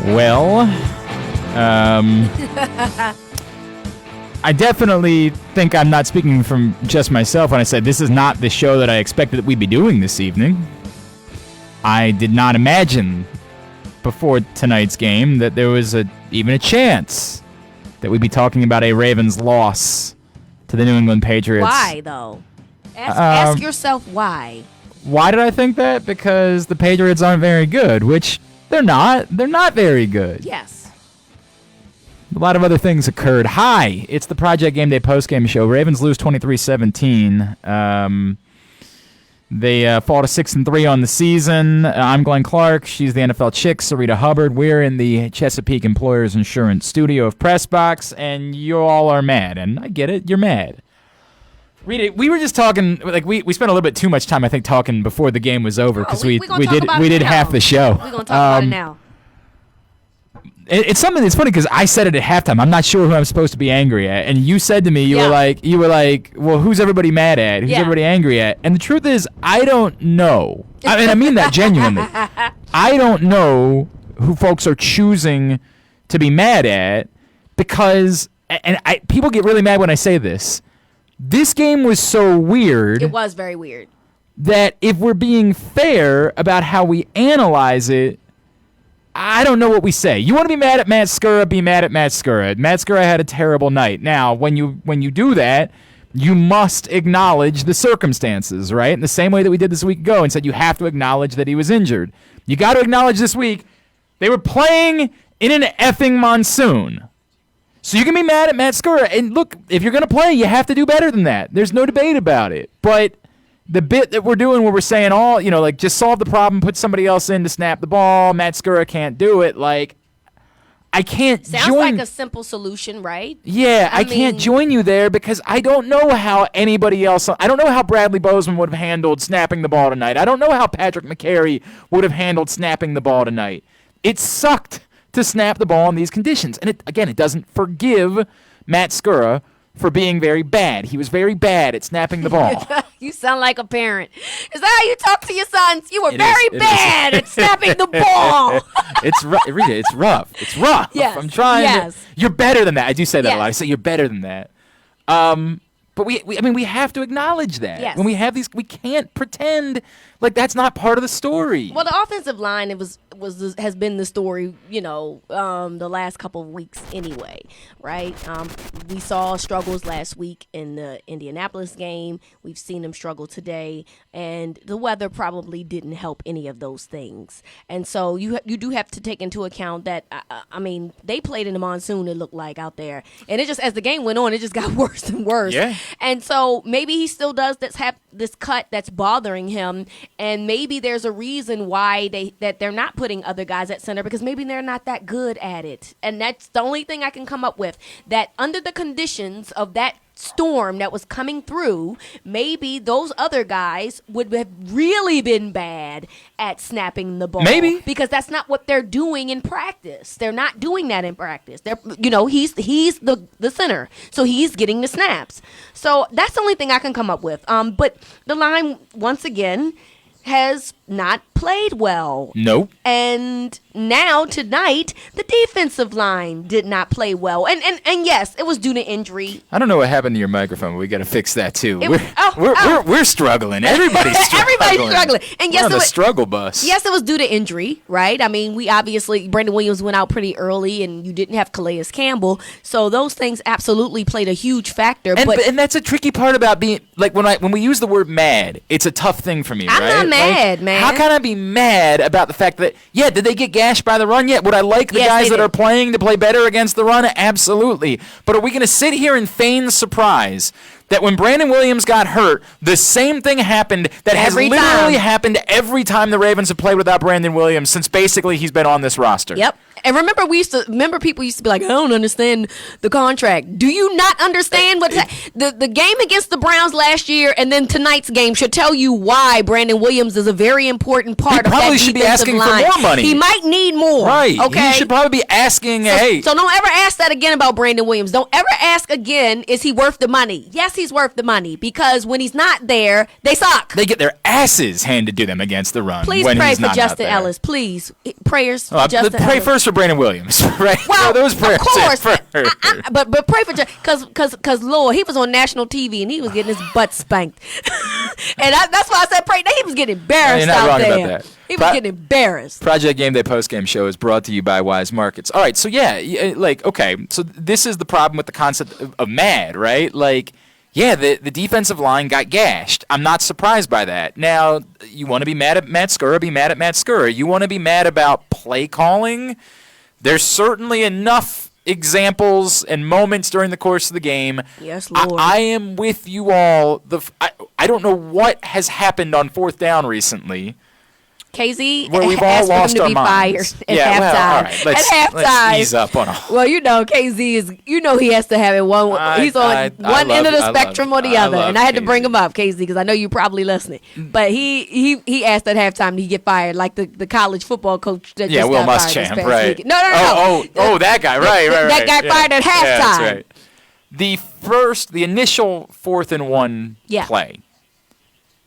Well, I definitely think I'm not speaking from just myself when I said this is not the show that I expected that we'd be doing this evening. I did not imagine before tonight's game that there was even a chance that we'd be talking about a Ravens loss to the New England Patriots. Why, though? Ask yourself why. Why did I think that? Because the Patriots aren't very good, which they're not. They're not very good. Yes. A lot of other things occurred. Hi, it's the Project Game Day postgame show. Ravens lose 23-17. They fall to 6-3 on the season. I'm Glenn Clark. She's the NFL chick, Syreeta Hubbard. We're in the Chesapeake Employers Insurance studio of Pressbox, and you all are mad. And I get it. You're mad. Rita, we were just talking. Like we spent a little bit too much time, I think, talking before the game was over because we did half the show. We're gonna talk about it now. It's something that's funny because I said it at halftime. I'm not sure who I'm supposed to be angry at, and you said to me, you were like, well, who's everybody mad at? Who's everybody angry at? And the truth is, I don't know. I mean that genuinely. I don't know who folks are choosing to be mad at because, people get really mad when I say this. This game was so weird. It was very weird. That if we're being fair about how we analyze it, I don't know what we say. You want to be mad at Matt Skura, be mad at Matt Skura. Matt Skura had a terrible night. Now, when you do that, you must acknowledge the circumstances, right? In the same way that we did this week ago and said you have to acknowledge that he was injured. You got to acknowledge this week they were playing in an effing monsoon. So you can be mad at Matt Skura. And look, if you're going to play, you have to do better than that. There's no debate about it. But the bit that we're doing where we're saying just solve the problem, put somebody else in to snap the ball, Matt Skura can't do it, I can't Sounds like a simple solution, right? Yeah, I can't join you there because I don't know how anybody else, I don't know how Bradley Bozeman would have handled snapping the ball tonight. I don't know how Patrick McCary would have handled snapping the ball tonight. It sucked to snap the ball in these conditions. And it doesn't forgive Matt Skura for being very bad. He was very bad at snapping the ball. You sound like a parent. Is that how you talk to your sons? You were very bad at snapping the ball. It's rough. Rita, it's rough. It's rough. Yes. I'm trying to. You're better than that. I do say that a lot. I say you're better than that. But we have to acknowledge that. Yes. When we have these, we can't pretend like that's not part of the story. Well, the offensive line has been the story, the last couple of weeks anyway, right? We saw struggles last week in the Indianapolis game. We've seen them struggle today, and the weather probably didn't help any of those things. And so you do have to take into account that they played in the monsoon. It looked like out there, and it just as the game went on, it just got worse and worse. Yeah. And so maybe he still does this cut that's bothering him. And maybe there's a reason why they're not putting other guys at center because maybe they're not that good at it. And that's the only thing I can come up with. That under the conditions of that storm that was coming through, maybe those other guys would have really been bad at snapping the ball. Maybe. Because that's not what they're doing in practice. They're not doing that in practice. He's the center. So he's getting the snaps. So that's the only thing I can come up with. But the line, once again, has not played well. Nope. And now tonight, the defensive line did not play well. And yes, it was due to injury. I don't know what happened to your microphone, but we got to fix that too. We're struggling. Everybody's struggling. And yes, we're on the struggle bus. Yes, it was due to injury, right? I mean, Brandon Williams went out pretty early, and you didn't have Calais Campbell, so those things absolutely played a huge factor. And that's a tricky part about being when we use the word mad, it's a tough thing for me. I'm not mad, man. How can I be mad about the fact that did they get gashed by the run yet? Would I like the guys that are playing to play better against the run? Absolutely. But are we going to sit here and feign surprise that when Brandon Williams got hurt, the same thing happened that has literally happened every time the Ravens have played without Brandon Williams since basically he's been on this roster? Yep. And remember people used to be like, I don't understand the contract. Do you not understand what the game against the Browns last year and then tonight's game should tell you why Brandon Williams is a very important part of that defensive line. He probably should be asking for more money. He might need more. Right. Okay. He should probably be asking, So don't ever ask that again about Brandon Williams. Don't ever ask again, is he worth the money? Yes, he's worth the money because when he's not there, they suck. They get their asses handed to them against the run. Please when pray he's for not Justin out there. Ellis. Please. Prayers for Justin Pray Ellis. first for Brandon Williams, right? Well, those prayers of course. for But pray for because Lord, he was on national TV and he was getting his butt spanked, and that's why I said pray. He was getting embarrassed you're not out wrong there. about that. He was getting embarrassed. Project Game Day postgame show is brought to you by Wise Markets. All right, so okay, so this is the problem with the concept of mad, right? Like, yeah, the defensive line got gashed. I'm not surprised by that. Now, you want to be mad at Matt Skura, be mad at Matt Skura. You want to be mad about play calling? There's certainly enough examples and moments during the course of the game. Yes, Lord. I am with you all. I don't know what has happened on fourth down recently. KZ where we've all asked lost for him our to be minds. fired at halftime. Well, all right. Let's ease up on all. Well, KZ is. He has to have it one. He's on one end of the spectrum or the other, and I had to bring him up, KZ, because I know you're probably listening. But he asked at halftime to get fired, like the college football coach that just Will got fired this Muschamp, past right? week. No. That guy, right. That guy fired at halftime. Yeah, that's right. The initial 4th and 1 play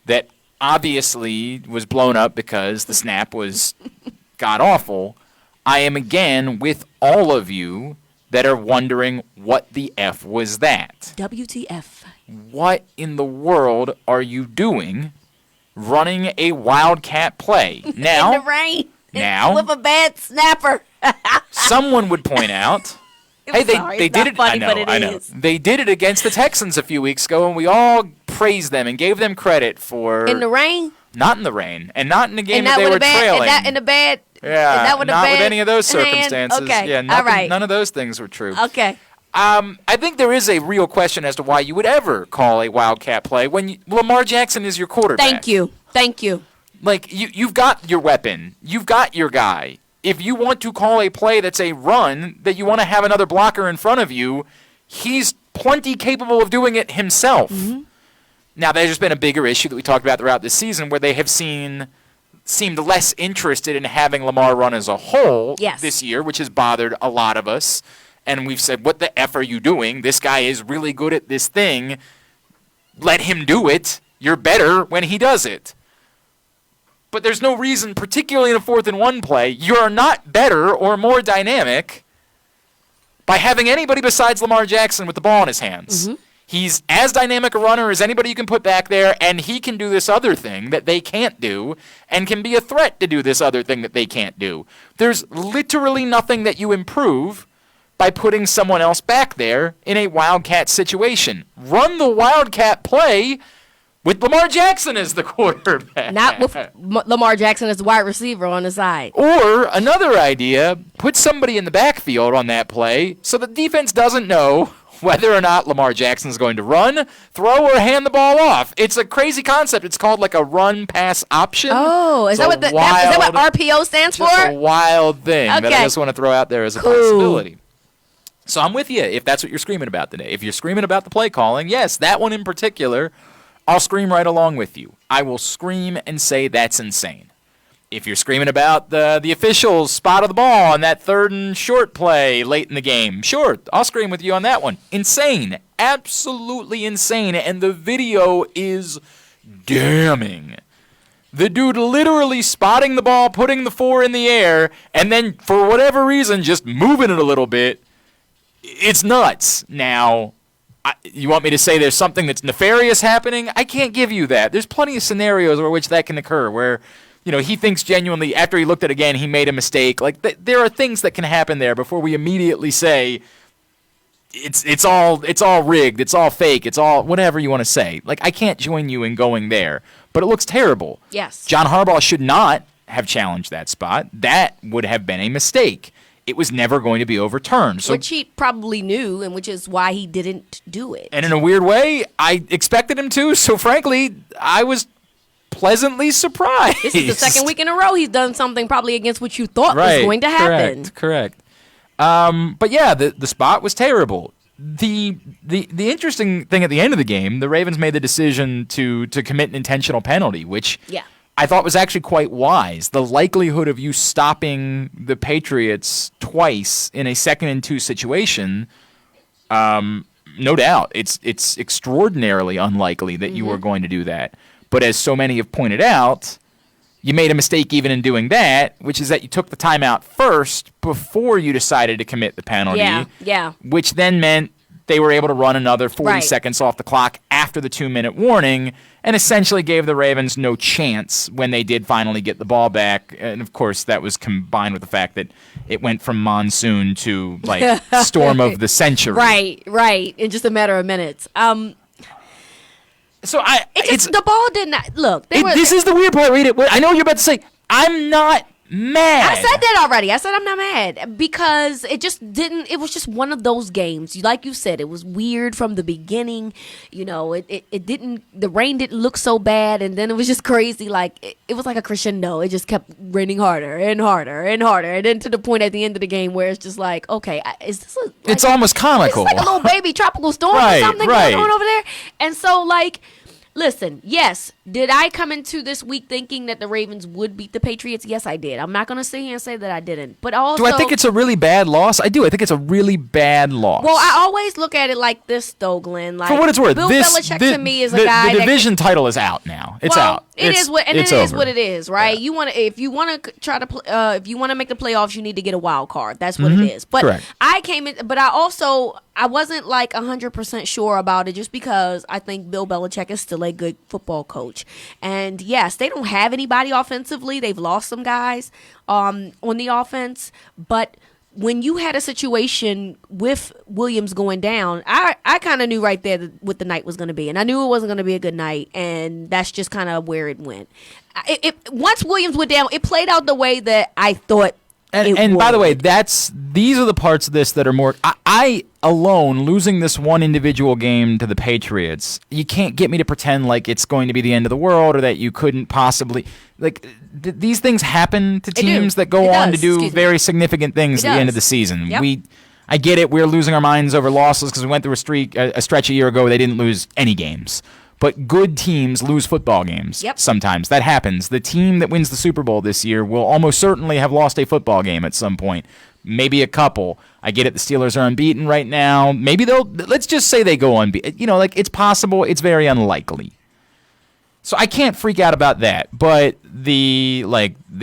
that obviously was blown up because the snap was god-awful. I am again with all of you that are wondering what the F was that. WTF. What in the world are you doing running a wildcat play? Now, in the rain. Now, with a bad snapper. Someone would point out, hey, they did it. Funny, I know. They did it against the Texans a few weeks ago, and we all praised them and gave them credit for in the rain. Not in the rain, and not in the game that they were trailing. And in the bad. Yeah, not with any of those circumstances. Okay, yeah, all right. None of those things were true. Okay. I think there is a real question as to why you would ever call a wildcat play when Lamar Jackson is your quarterback. Thank you. Like, you've got your weapon. You've got your guy. If you want to call a play that's a run, that you want to have another blocker in front of you, he's plenty capable of doing it himself. Mm-hmm. Now, there's just been a bigger issue that we talked about throughout this season where they have seemed less interested in having Lamar run as a whole this year, which has bothered a lot of us. And we've said, what the F are you doing? This guy is really good at this thing. Let him do it. You're better when he does it. But there's no reason, particularly in a 4th and 1 play, you're not better or more dynamic by having anybody besides Lamar Jackson with the ball in his hands. Mm-hmm. He's as dynamic a runner as anybody you can put back there, and he can do this other thing that they can't do and can be a threat to do this other thing that they can't do. There's literally nothing that you improve by putting someone else back there in a wildcat situation. Run the wildcat play with Lamar Jackson as the quarterback. Not with Lamar Jackson as the wide receiver on the side. Or another idea, put somebody in the backfield on that play so the defense doesn't know whether or not Lamar Jackson's going to run, throw, or hand the ball off. It's a crazy concept. It's called like a run-pass option. Oh, is that what RPO stands for? Just a wild thing that I just want to throw out there as a possibility. So I'm with you if that's what you're screaming about today. If you're screaming about the play calling, yes, that one in particular, I'll scream right along with you. I will scream and say that's insane. If you're screaming about the officials' spot of the ball on that 3rd and short play late in the game, sure, I'll scream with you on that one. Insane. Absolutely insane. And the video is damning. The dude literally spotting the ball, putting the 4 in the air, and then for whatever reason just moving it a little bit. It's nuts. Now, you want me to say there's something that's nefarious happening? I can't give you that. There's plenty of scenarios where which that can occur, where he thinks genuinely after he looked at it again he made a mistake. Like there are things that can happen there before we immediately say it's all rigged, it's all fake, it's all whatever you want to say. Like I can't join you in going there, but it looks terrible. Yes. John Harbaugh should not have challenged that spot. That would have been a mistake. It was never going to be overturned. So, which he probably knew, and which is why he didn't do it. And in a weird way, I expected him to, so frankly, I was pleasantly surprised. This is the 2nd week in a row he's done something probably against what you thought was going to happen. Correct. But yeah, the spot was terrible. The interesting thing at the end of the game, the Ravens made the decision to commit an intentional penalty, which I thought was actually quite wise. The likelihood of you stopping the Patriots twice in a 2nd and 2 situation, no doubt, it's extraordinarily unlikely that you are going to do that. But as so many have pointed out, you made a mistake even in doing that, which is that you took the timeout first before you decided to commit the penalty. Yeah. Which then meant they were able to run another 40 Right. seconds off the clock after the 2-minute warning and essentially gave the Ravens no chance when they did finally get the ball back. And, of course, that was combined with the fact that it went from monsoon to, like, storm of the century. Right. In just a matter of minutes. So The ball did not look. This is the weird part. Read it. I know you're about to say I'm not mad. I said that already. I said I'm not mad because it just didn't. It was just one of those games. Like you said, it was weird from the beginning. You know, it didn't. The rain didn't look so bad, and then it was just crazy. Like it was like a crescendo. It just kept raining harder and harder and harder, and then to the point at the end of the game where it's just like, okay, is this? It's almost comical. It's like a little baby tropical storm or something going on over there, and so like. Listen, yes, did I come into this week thinking that the Ravens would beat the Patriots? Yes, I did. I'm not going to sit here and say that I didn't. But also, do I think it's a really bad loss? I do. I think it's a really bad loss. Well, I always look at it like this, though, Glenn. Like, for what it's worth, Bill Belichick to me is a guy the division title is out now. It's out. It is what it is, right? Yeah. If you want to try to if you want to make the playoffs, you need to get a wild card. That's what it is. But Correct. I wasn't like 100% sure about it just because I think Bill Belichick is still a good football coach. And yes, they don't have anybody offensively. They've lost some guys on the offense, but when you had a situation with Williams going down, I kind of knew right there what the night was going to be. And I knew it wasn't going to be a good night. And that's just kind of where it went. Once Williams went down, it played out the way that I thought and by the way, these are the parts of this that are more. I alone losing this one individual game to the Patriots. You can't get me to pretend like it's going to be the end of the world or that you couldn't possibly like. These things happen to teams that go on to do very significant things at the end of the season. Yep. I get it. We're losing our minds over losses because we went through a stretch a year ago where they didn't lose any games. But good teams lose football games sometimes. That happens. The team that wins the Super Bowl this year will almost certainly have lost a football game at some point. Maybe a couple. I get it. The Steelers are unbeaten right now. Maybe let's just say they go unbeaten. You know, like it's possible. It's very unlikely. So I can't freak out about that. But the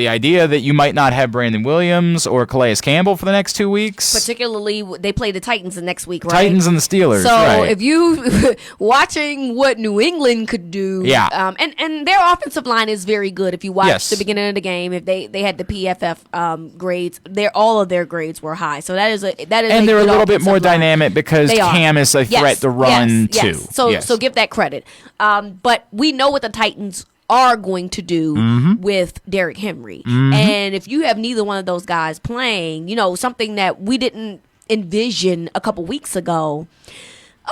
idea that you might not have Brandon Williams or Calais Campbell for the next 2 weeks. Particularly, they play the Titans the next week, right? Titans and the Steelers. So if you watching what New England could do, and their offensive line is very good. If you watch the beginning of the game, if they had the PFF grades, all of their grades were high. So that is and they're a little bit more dynamic because Cam is a threat to run too. So give that credit. But we know what the Titans are going to do with Derrick Henry. And if you have neither one of those guys playing, something that we didn't envision a couple weeks ago,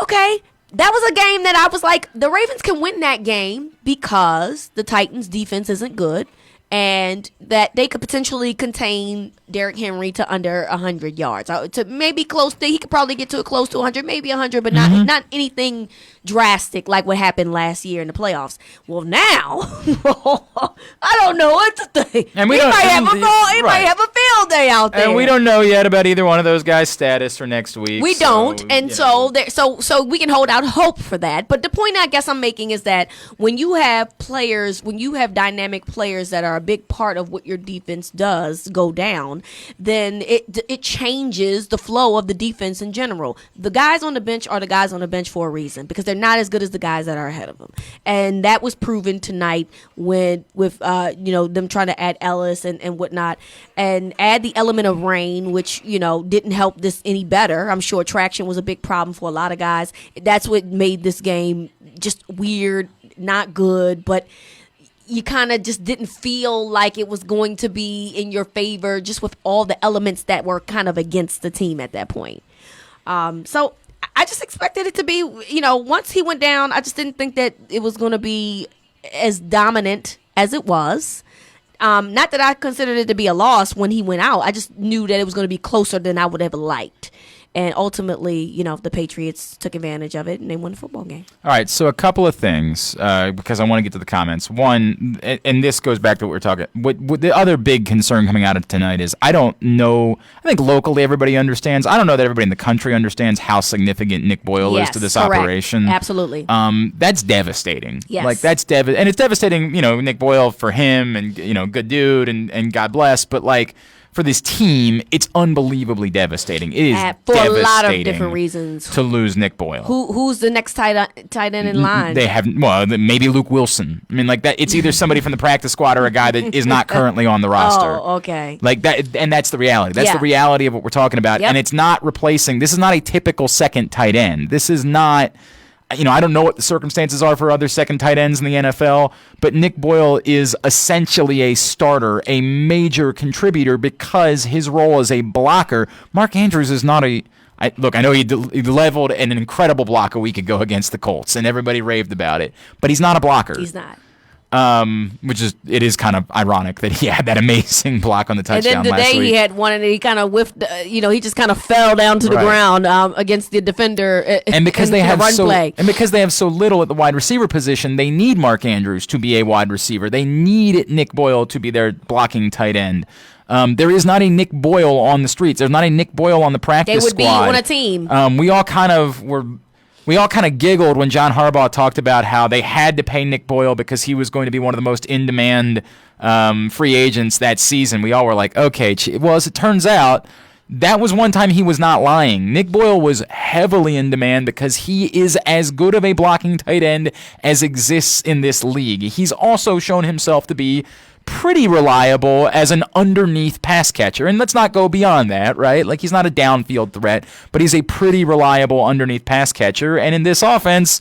okay, that was a game that I was like, the Ravens can win that game because the Titans' defense isn't good and that they could potentially contain Derrick Henry to under 100 yards. To maybe close to, he could probably get to close to 100, maybe 100, but not anything drastic like what happened last year in the playoffs. Well, now, I don't know what to think. And he might have a field day out there. And we don't know yet about either one of those guys' status for next week. We don't, and so we can hold out hope for that. But the point I guess I'm making is that when you have dynamic players that are a big part of what your defense does go down, then it changes the flow of the defense in general. The guys on the bench are the guys on the bench for a reason because they're not as good as the guys that are ahead of them, and that was proven tonight with them trying to add Ellis and whatnot, and add the element of rain, which didn't help this any better. I'm sure traction was a big problem for a lot of guys. That's what made this game just weird, not good, but you kind of just didn't feel like it was going to be in your favor just with all the elements that were kind of against the team at that point. So I just expected it to be, once he went down, I just didn't think that it was going to be as dominant as it was. Not that I considered it to be a loss when he went out. I just knew that it was going to be closer than I would have liked. And ultimately, the Patriots took advantage of it and they won the football game. All right, so a couple of things, because I want to get to the comments. One, and this goes back to what we're talking. What the other big concern coming out of tonight is, I don't know. I think locally everybody understands. I don't know that everybody in the country understands how significant Nick Boyle is to this correct. operation. Absolutely. That's devastating. Yes. Like that's and it's devastating. Nick Boyle, for him, and good dude, and God bless. But like, for this team, it's unbelievably devastating. It is for devastating a lot of different reasons to lose Nick Boyle. Who's the next tight end in line? They have maybe Luke Wilson. I mean, like that. It's either somebody from the practice squad or a guy that is not currently on the roster. Oh, okay. Like that, and that's the reality. That's the reality of what we're talking about. Yep. And it's not replacing. This is not a typical second tight end. This is not. I don't know what the circumstances are for other second tight ends in the NFL, but Nick Boyle is essentially a starter, a major contributor, because his role as a blocker. Mark Andrews is not a. I know he leveled an incredible block a week ago against the Colts, and everybody raved about it, but he's not a blocker. He's not. It is kind of ironic that he had that amazing block on the touchdown last week. And then today he had one, and he kind of whiffed. He just kind of fell down to the ground against the defender. And because they have play. And because they have so little at the wide receiver position, they need Mark Andrews to be a wide receiver. They need Nick Boyle to be their blocking tight end. There is not a Nick Boyle on the streets. There's not a Nick Boyle on the practice squad. They would be on a team. We all kind of giggled when John Harbaugh talked about how they had to pay Nick Boyle because he was going to be one of the most in-demand free agents that season. We all were like, okay. Well, as it turns out, that was one time he was not lying. Nick Boyle was heavily in demand because he is as good of a blocking tight end as exists in this league. He's also shown himself to be pretty reliable as an underneath pass catcher. And let's not go beyond that, right? Like, he's not a downfield threat, but he's a pretty reliable underneath pass catcher. And in this offense,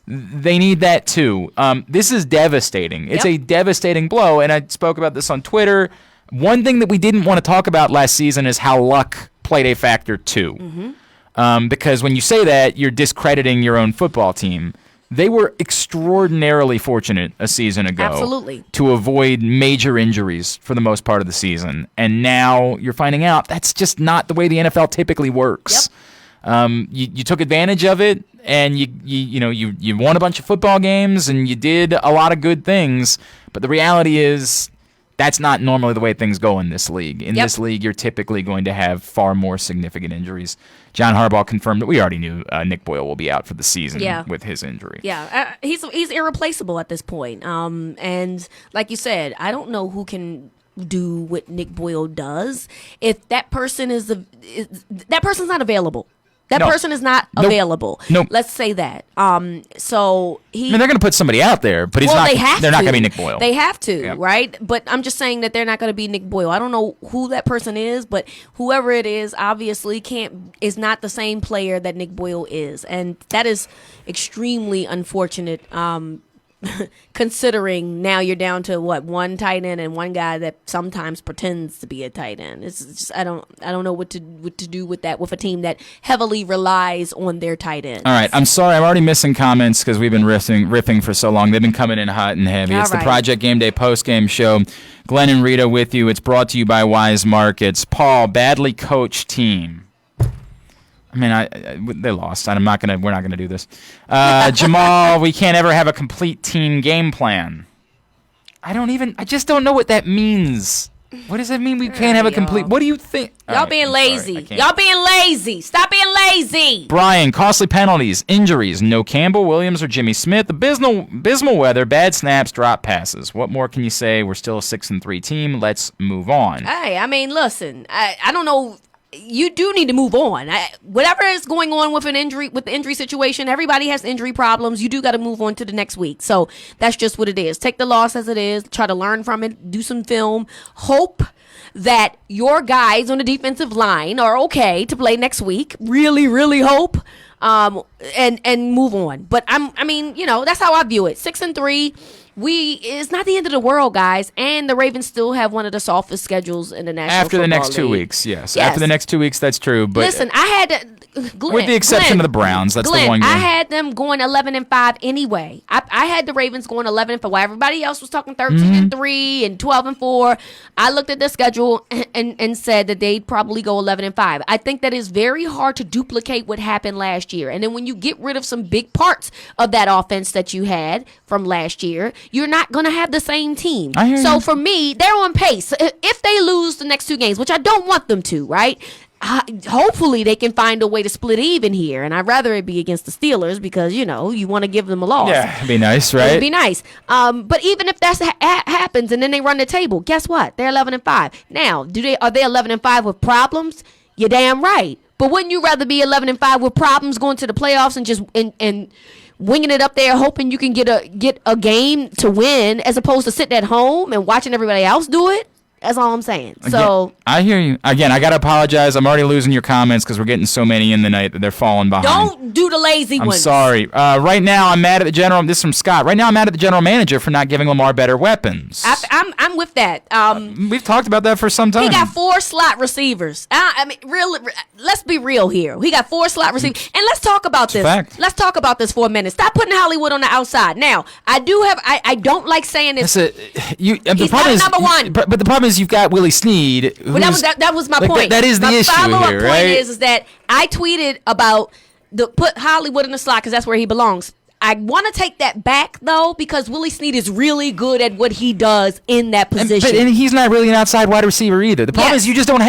they need that too. This is devastating. It's a devastating blow. And I spoke about this on Twitter. One thing that we didn't want to talk about last season is how luck played a factor too. Mm-hmm. Because when you say that, you're discrediting your own football team. They were extraordinarily fortunate a season ago to avoid major injuries for the most part of the season. And now you're finding out that's just not the way the NFL typically works. Yep. You took advantage of it, and you won a bunch of football games, and you did a lot of good things. But the reality is, that's not normally the way things go in this league. In this league, you're typically going to have far more significant injuries. John Harbaugh confirmed that we already knew Nick Boyle will be out for the season with his injury. Yeah, he's irreplaceable at this point. And like you said, I don't know who can do what Nick Boyle does if that person that person's not available. That person is not available. Nope. Let's say that. So he. I mean, they're going to put somebody out there, but they're not going to be Nick Boyle. They have to, right? But I'm just saying that they're not going to be Nick Boyle. I don't know who that person is, but whoever it is, obviously is not the same player that Nick Boyle is, and that is extremely unfortunate. Considering now you're down to one tight end and one guy that sometimes pretends to be a tight end. It's just I don't know what to do with that, with a team that heavily relies on their tight ends. All right, I'm sorry, I'm already missing comments because we've been riffing for so long. They've been coming in hot and heavy. It's the Project Game Day post-game show. Glenn and Rita with you. It's brought to you by Wise Markets. Paul, badly coached team. I mean, they lost. We're not gonna do this. Jamal, we can't ever have a complete team game plan. I just don't know what that means. What does that mean? We can't have a complete. What do you think? Y'all being lazy. Y'all being lazy. Stop being lazy. Brian, costly penalties, injuries. No Campbell, Williams, or Jimmy Smith. Abysmal weather, bad snaps, drop passes. What more can you say? We're still a 6-3 team. Let's move on. Hey, I mean, listen. I don't know. You do need to move on. Whatever is going on with the injury situation, everybody has injury problems. You do got to move on to the next week. So that's just what it is. Take the loss as it is. Try to learn from it. Do some film. Hope that your guys on the defensive line are okay to play next week. Really, really hope. And move on. But I mean, that's how I view it. 6-3. it's not the end of the world, guys. And the Ravens still have one of the softest schedules in the National After the Football next 2 League. weeks, yes. After the next 2 weeks, that's true. But listen, I had Glenn, with the exception of the Browns, that's Glenn, the one game. I had them going 11-5 anyway. I had the Ravens going 11-5. While everybody else was talking 13-3 and 12-4, I looked at the schedule and said that they'd probably go 11-5. I think that is very hard to duplicate what happened last year. And then when you get rid of some big parts of that offense that you had from last year, you're not going to have the same team. So for me, they're on pace. If they lose the next 2 games, which I don't want them to, right? Hopefully they can find a way to split even here, and I'd rather it be against the Steelers because you want to give them a loss. Yeah, it'd be nice, right? It'd be nice. But even if that happens and then they run the table, guess what? They're 11-5. Now, are they 11-5 with problems? You're damn right. But wouldn't you rather be 11-5 with problems going to the playoffs and just and winging it up there, hoping you can get a game to win, as opposed to sitting at home and watching everybody else do it? That's all I'm saying. So I hear you. Again, I got to apologize. I'm already losing your comments because we're getting so many in the night that they're falling behind. Don't do the lazy ones. I'm sorry. Right now, I'm mad at the general. This is from Scott. Right now, I'm mad at the general manager for not giving Lamar better weapons. I'm with that. We've talked about that for some time. He got 4 slot receivers. Let's be real here. He got 4 slot receivers, and let's talk about this. Fact. Let's talk about this for a minute. Stop putting Hollywood on the outside. Now, I don't like saying this. He's not number one. But the problem is you've got Willie Snead. But that was my point. That is the issue here, right? My follow-up point is that I tweeted about put Hollywood in the slot because that's where he belongs. I want to take that back though because Willie Snead is really good at what he does in that position. And he's not really an outside wide receiver either. The problem is you just don't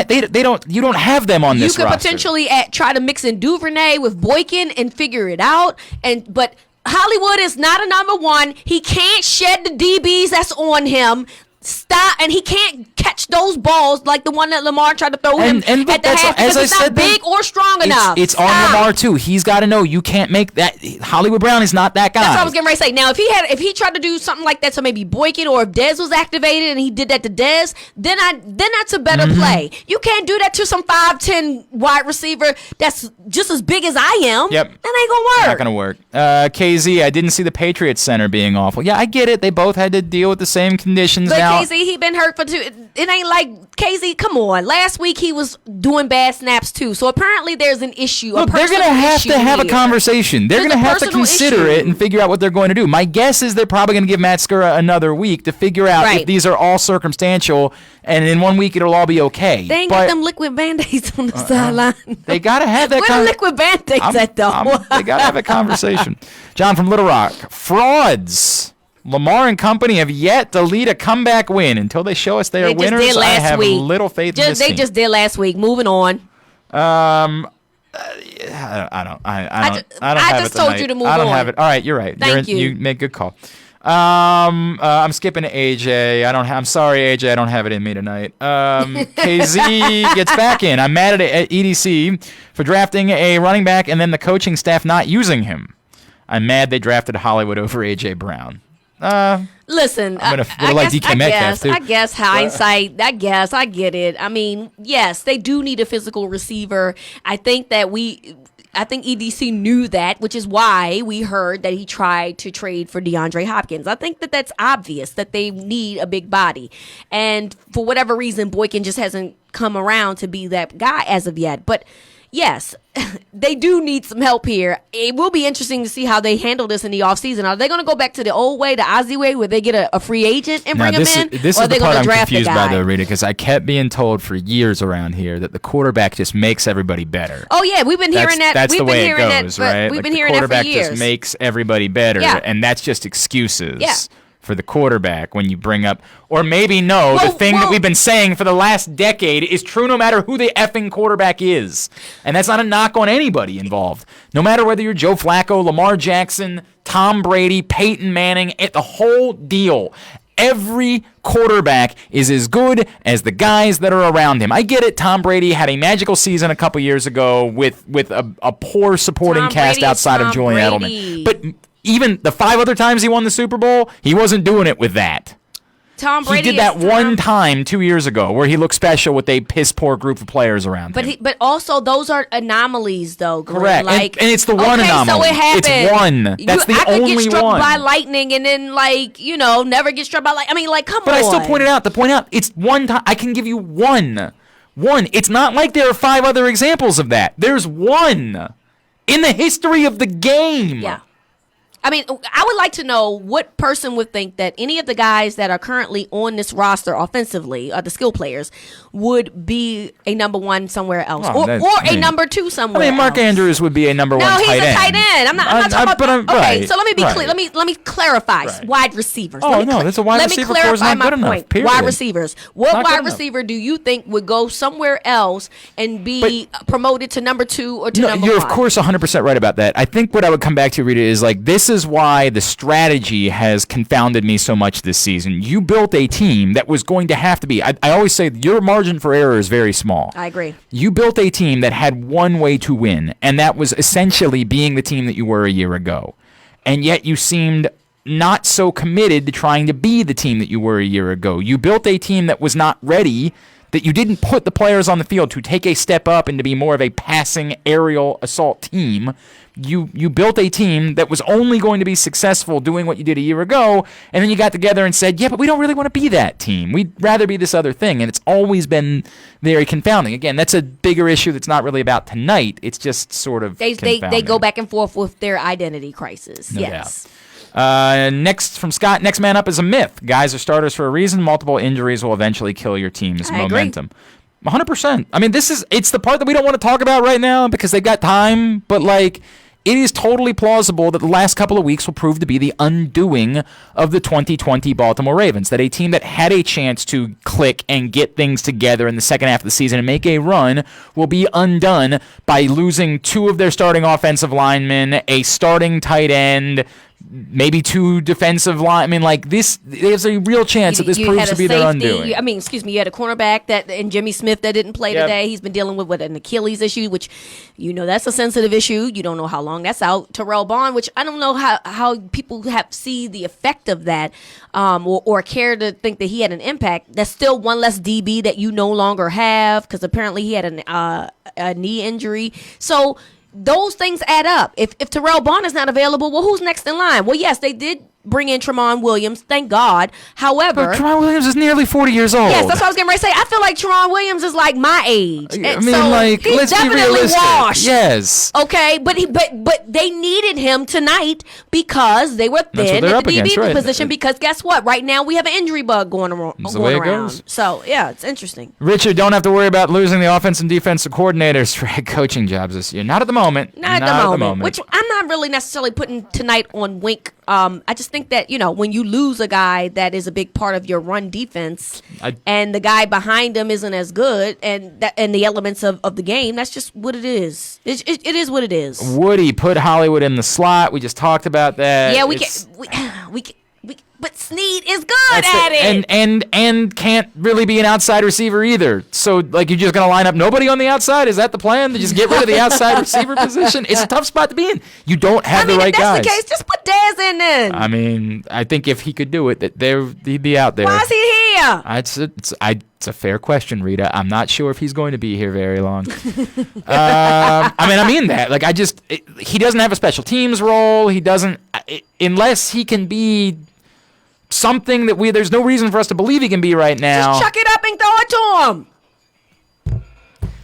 you don't have them on this roster. You could potentially try to mix in Duvernay with Boykin and figure it out. But Hollywood is not a number 1. He can't shed the DBs that's on him. Stop, and he can't catch those balls like the one that Lamar tried to throw him at the half because it's not big or strong enough. It's on Lamar too. He's got to know you can't make that. Hollywood Brown is not that guy. That's what I was getting ready to say. Now, if he tried to do something like that to maybe Boykin, or if Dez was activated and he did that to Dez, then that's a better play. You can't do that to some 5'10" wide receiver that's just as big as I am. Yep, that ain't gonna work. Not gonna work. KZ, I didn't see the Patriots center being awful. Yeah, I get it. They both had to deal with the same conditions. But now, KZ, he been hurt for 2. It ain't like KZ. Come on, last week he was doing bad snaps too. So apparently there's an issue. Look, they're gonna have to have a conversation. They're gonna have to consider it and figure out what they're going to do. My guess is they're probably gonna give Matt Skura another week to figure out if these are all circumstantial, and in 1 week it'll all be okay. They ain't got them liquid Band-Aids on the sideline. They gotta have that. Where the liquid Band-Aids at though? They gotta have a conversation. John from Little Rock. Frauds. Lamar and company have yet to lead a comeback win. Until they show us they are winners, I have little faith in this team. They just did last week. Moving on. I don't have it I just told tonight. you to move on. I don't have it. All right, you're right. Thank you. You make a good call. I'm skipping to AJ. I'm sorry, AJ. I don't have it in me tonight. KZ gets back in. I'm mad at EDC for drafting a running back and then the coaching staff not using him. I'm mad they drafted Hollywood over AJ Brown. Listen, I guess hindsight. I get it. I mean, yes, they do need a physical receiver. I think EDC knew that, which is why we heard that he tried to trade for DeAndre Hopkins. I think that's obvious that they need a big body, and for whatever reason, Boykin just hasn't come around to be that guy as of yet. But yes, they do need some help here. It will be interesting to see how they handle this in the offseason. Are they going to go back to the old way, the Ozzy way, where they get a free agent and bring him in? This is the part I'm confused by, though, Rita, because I kept being told for years around here that the quarterback just makes everybody better. Oh, yeah, we've been hearing that. That's the way it goes, right? We've been hearing that for years. The quarterback just makes everybody better, and that's just excuses. Yeah. For the quarterback when you bring up, or maybe the thing that we've been saying for the last decade is true no matter who the effing quarterback is. And that's not a knock on anybody involved. No matter whether you're Joe Flacco, Lamar Jackson, Tom Brady, Peyton Manning, the whole deal. Every quarterback is as good as the guys that are around him. I get it. Tom Brady had a magical season a couple years ago with a poor supporting cast outside of Julian Edelman. But even the 5 other times he won the Super Bowl, he wasn't doing it with that. Tom Brady He did that one time 2 years ago where he looked special with a piss poor group of players around him. But also those are anomalies, though. Glenn. Correct, like, and it's the one anomaly. So it happened. It's one. That's the only one. I could get struck by lightning and then never get struck by lightning. I mean, come on. But I still pointed out it's one time. I can give you one. It's not like there are 5 other examples of that. There's one in the history of the game. Yeah. I mean, I would like to know what person would think that any of the guys that are currently on this roster offensively, the skill players, would be a number 1 somewhere else, or a number 2 somewhere. I mean, Mark Andrews would be a number 1 tight end. No, he's a tight end. I'm not talking about. Okay, so let me be clear. Right. Let me clarify. Right. Wide receivers. Oh no, that's a wide receiver core is not good enough. Period. Wide receivers. What wide receiver do you think would go somewhere else and be promoted to number 2 or to number 1? You're of course 100% right about that. I think what I would come back to, Rita, is this is why the strategy has confounded me so much this season. You built a team that was going to have to be. I always say your margin for error is very small. I agree. You built a team that had one way to win, and that was essentially being the team that you were a year ago. And yet you seemed not so committed to trying to be the team that you were a year ago. You built a team that was not ready, that you didn't put the players on the field to take a step up and to be more of a passing aerial assault team. You built a team that was only going to be successful doing what you did a year ago, and then you got together and said, yeah, but we don't really want to be that team. We'd rather be this other thing, and it's always been very confounding. Again, that's a bigger issue that's not really about tonight. It's just sort of confounding. They go back and forth with their identity crisis. No yes. doubt. Next from Scott, next man up is a myth. Guys are starters for a reason. Multiple injuries will eventually kill your team's momentum. 100%. I mean, it's the part that we don't want to talk about right now because they've got time, but it is totally plausible that the last couple of weeks will prove to be the undoing of the 2020 Baltimore Ravens, that a team that had a chance to click and get things together in the second half of the season and make a run will be undone by losing 2 of their starting offensive linemen, a starting tight end, maybe 2 defensive line. I mean, there's a real chance that this proves to be their undoing. You had a cornerback and Jimmy Smith that didn't play today. He's been dealing with an Achilles issue, which that's a sensitive issue. You don't know how long that's out. Terrell Bond, which I don't know how people see the effect of that, or care to think that he had an impact. That's still one less DB that you no longer have because apparently he had a knee injury. So those things add up. If Terrell Bond is not available, well, who's next in line? Well, yes, they did bring in Tramon Williams, thank God. However, Tramon Williams is nearly 40 years old. Yes, that's what I was getting ready to say. I feel like Tramon Williams is my age. I mean, he's let's definitely be realistic. Washed. Yes. Okay, but they needed him tonight because they were thin at the DB position. Because guess what? Right now we have an injury bug going around. Goes. So yeah, it's interesting. Richard, don't have to worry about losing the offense and defensive coordinators for head coaching jobs this year. Not at the moment. Not at the moment. Which I'm not really necessarily putting tonight on Wink. I just think that when you lose a guy that is a big part of your run defense, and the guy behind him isn't as good, and the elements of the game, that's just what it is. It is what it is. Woody put Hollywood in the slot. We just talked about that. Yeah, we can. But Snead is good at it, and can't really be an outside receiver either. So you're just gonna line up nobody on the outside? Is that the plan? To just get rid of the outside receiver position? It's a tough spot to be in. You don't have the right guys. If that's the case, just put Dez in then. I mean, I think if he could do it, he'd be out there. Why is he here? It's a fair question, Rita. I'm not sure if he's going to be here very long. I mean that. He doesn't have a special teams role. He doesn't, unless he can be something that there's no reason for us to believe he can be right now. Just chuck it up and throw it to him.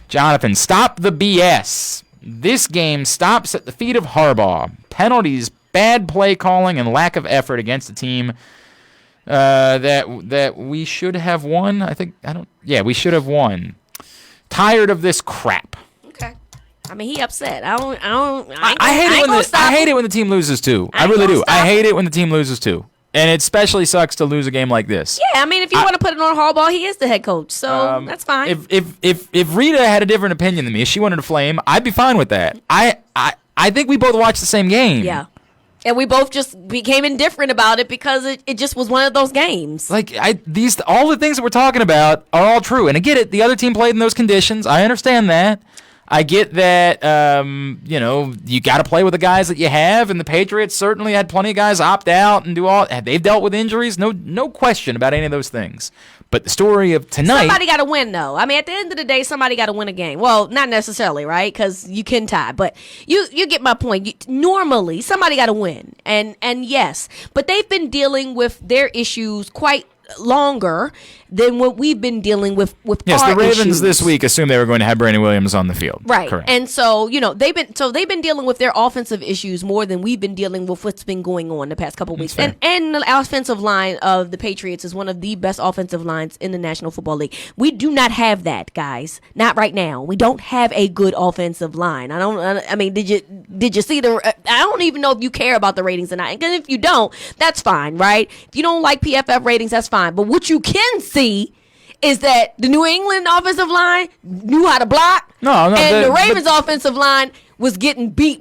Jonathan, stop the BS. This game stops at the feet of Harbaugh. Penalties, bad play calling, and lack of effort against a team that we should have won. We should have won. Tired of this crap. Okay. I mean, he upset. I hate it when the team loses too. I really do. I hate it when the team loses too. And it especially sucks to lose a game like this. Yeah, I mean, if you want to put it on Harbaugh, he is the head coach, so that's fine. If Rita had a different opinion than me, if she wanted to flame, I'd be fine with that. I think we both watched the same game. Yeah, and we both just became indifferent about it because it just was one of those games. All the things that we're talking about are all true, and I get it. The other team played in those conditions. I understand that. I get that, you got to play with the guys that you have, and the Patriots certainly had plenty of guys opt out and do all. They've dealt with injuries, no question about any of those things. But the story of tonight, somebody got to win, though. I mean, at the end of the day, somebody got to win a game. Well, not necessarily, right? Because you can tie, but you get my point. Normally, somebody got to win, and yes, but they've been dealing with their issues quite longer than what we've been dealing with yes, our the Ravens issues. this week assumed they were going to have Brandon Williams on the field. Right. Correct. And so, they've been dealing with their offensive issues more than we've been dealing with what's been going on the past couple of weeks. And the offensive line of the Patriots is one of the best offensive lines in the National Football League. We do not have that, guys. Not right now. We don't have a good offensive line. I mean, did you see I don't even know if you care about the ratings or not. And if you don't, that's fine, right? If you don't like PFF ratings, that's fine. But what you can see is that the New England offensive line knew how to block. And the Ravens offensive line was getting beat,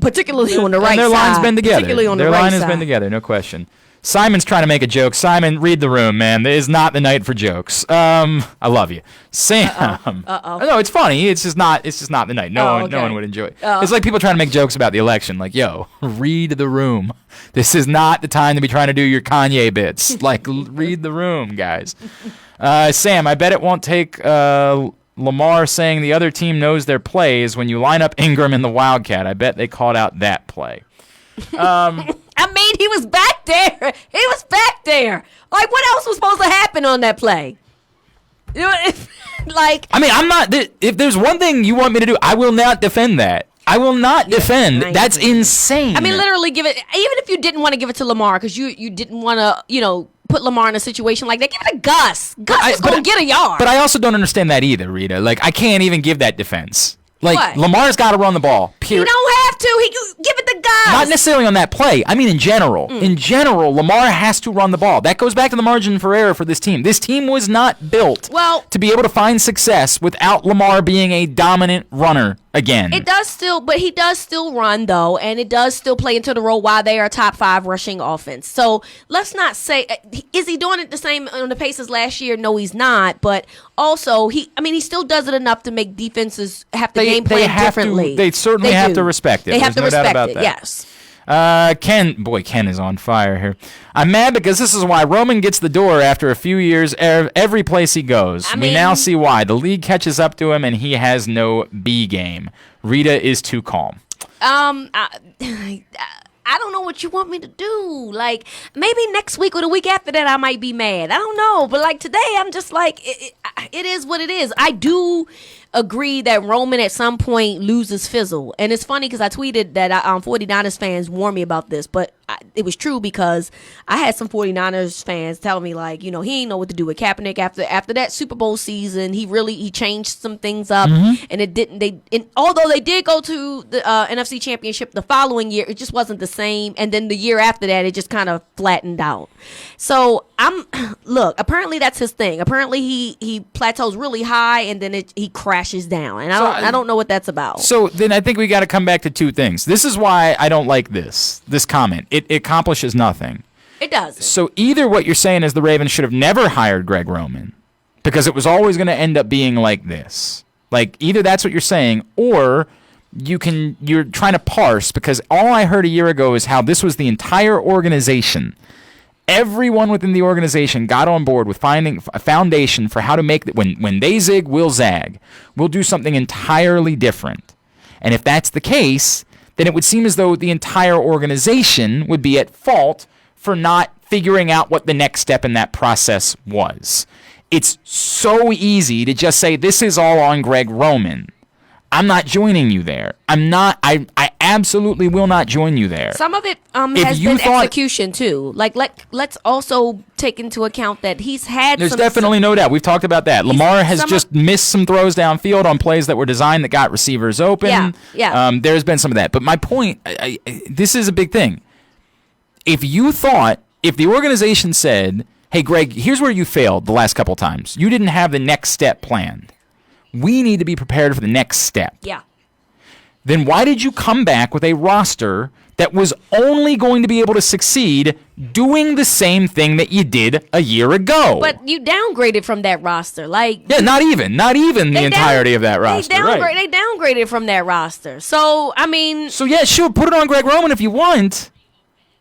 particularly on the right side. And their line's been together. Particularly on the their right line side. has been together, no question. Simon's trying to make a joke. Simon, read the room, man. It is not the night for jokes. I love you. Sam. Uh-oh. No, it's funny. It's just not the night. No one would enjoy it. It's like people trying to make jokes about the election. Like, yo, read the room. This is not the time to be trying to do your Kanye bits. Like, read the room, guys. Sam, I bet it won't take Lamar saying the other team knows their plays when you line up Ingram and the Wildcat. I bet they called out that play. I mean, he was back there. He was back there. Like, what else was supposed to happen on that play? I'm not. If there's one thing you want me to do, I will not defend that. I will not defend. That's insane. I mean, literally give it, even if you didn't want to give it to Lamar because you didn't want to, put Lamar in a situation like that, give it to Gus. Gus is going to get a yard. But I also don't understand that either, Rita. Like, I can't even give that defense. Like, what? Lamar's got to run the ball. Period. He don't have to. He give it to Gus. Not necessarily on that play. I mean, in general. In general, Lamar has to run the ball. That goes back to the margin for error for this team. This team was not built to be able to find success without Lamar being a dominant runner again. He does still run, though, and it does still play into the role why they are a top 5 rushing offense. So let's not say, is he doing it the same on the pace as last year? No, he's not. But also, he still does it enough to make defenses have to game plan differently. They certainly have to respect it. They have to respect it, yes. Ken is on fire here. I'm mad because this is why Roman gets the door after a few years every place he goes. We now see why. The league catches up to him and he has no B game. Rita is too calm. I don't know what you want me to do. Like, maybe next week or the week after that I might be mad. I don't know. But, like, today I'm just like, it is what it is. I do agree that Roman at some point loses fizzle. And it's funny because I tweeted that 49ers fans warned me about this. But it was true because I had some 49ers fans tell me, like, he didn't know what to do with Kaepernick after that Super Bowl season. He changed some things up. And it didn't. Although they did go to the NFC Championship the following year, it just wasn't the same. And then the year after that, it just kind of flattened out. So look, apparently that's his thing. Apparently he plateaus really high and then he crashes down. And I don't know what that's about. So then I think we got to come back to two things. This is why I don't like this comment. It accomplishes nothing. It does. So either what you're saying is the Ravens should have never hired Greg Roman because it was always going to end up being like this. Like, either that's what you're saying, or you're trying to parse, because all I heard a year ago is how this was the entire organization. Everyone within the organization got on board with finding a foundation for how to make when they zig, we'll zag. We'll do something entirely different. And if that's the case, then it would seem as though the entire organization would be at fault for not figuring out what the next step in that process was. It's so easy to just say, this is all on Greg Roman. I'm not joining you there. I absolutely will not join you there. Some of it has been execution too. Like, let's also take into account that he's had. There's definitely no doubt. We've talked about that. Lamar has just missed some throws downfield on plays that were designed that got receivers open. Yeah. There's been some of that. But my point, this is a big thing. If the organization said, hey, Greg, here's where you failed the last couple times. You didn't have the next step planned. We need to be prepared for the next step. Yeah. then why did you come back with a roster that was only going to be able to succeed doing the same thing that you did a year ago? But you downgraded from that roster. Yeah, not even the entirety of that roster. They downgraded from that roster. So, I mean... So, yeah, sure, put it on Greg Roman if you want.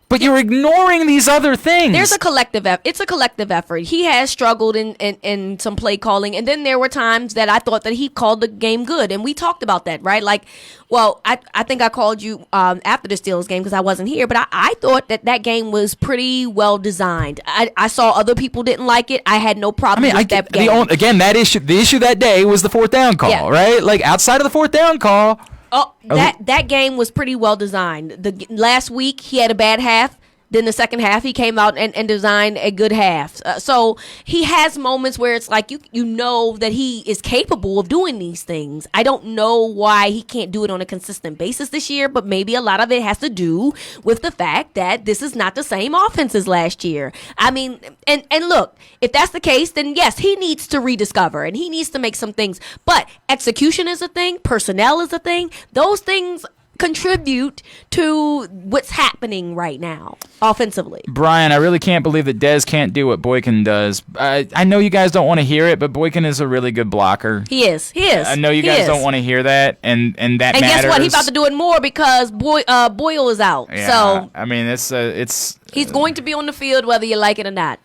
But you're ignoring these other things. There's a collective effort. It's a collective effort. He has struggled in some play calling, and then there were times that I thought that he called the game good, and we talked about that, right? Like, well, I think I called you after the Steelers game because I wasn't here, but I thought that game was pretty well designed. I saw other people didn't like it. I had no problem with that game. The issue that day was the fourth down call, right? Like, outside of the fourth down call... Oh, that game was pretty well designed. Last week he had a bad half. Then the second half he came out and designed a good half. So he has moments where it's like you know that he is capable of doing these things. I don't know why he can't do it on a consistent basis this year, but maybe a lot of it has to do with the fact that this is not the same offense as last year. I mean, and look, if that's the case, then yes, he needs to rediscover and he needs to make some things. But execution is a thing, personnel is a thing. Those things contribute to what's happening right now offensively. Brian, I really can't believe that Dez can't do what Boykin does. I know you guys don't want to hear it, but Boykin is a really good blocker. He is. I know you guys don't want to hear that, and that matters. And guess what? He's about to do it more because Boyle is out. Yeah, so I mean, he's going to be on the field whether you like it or not.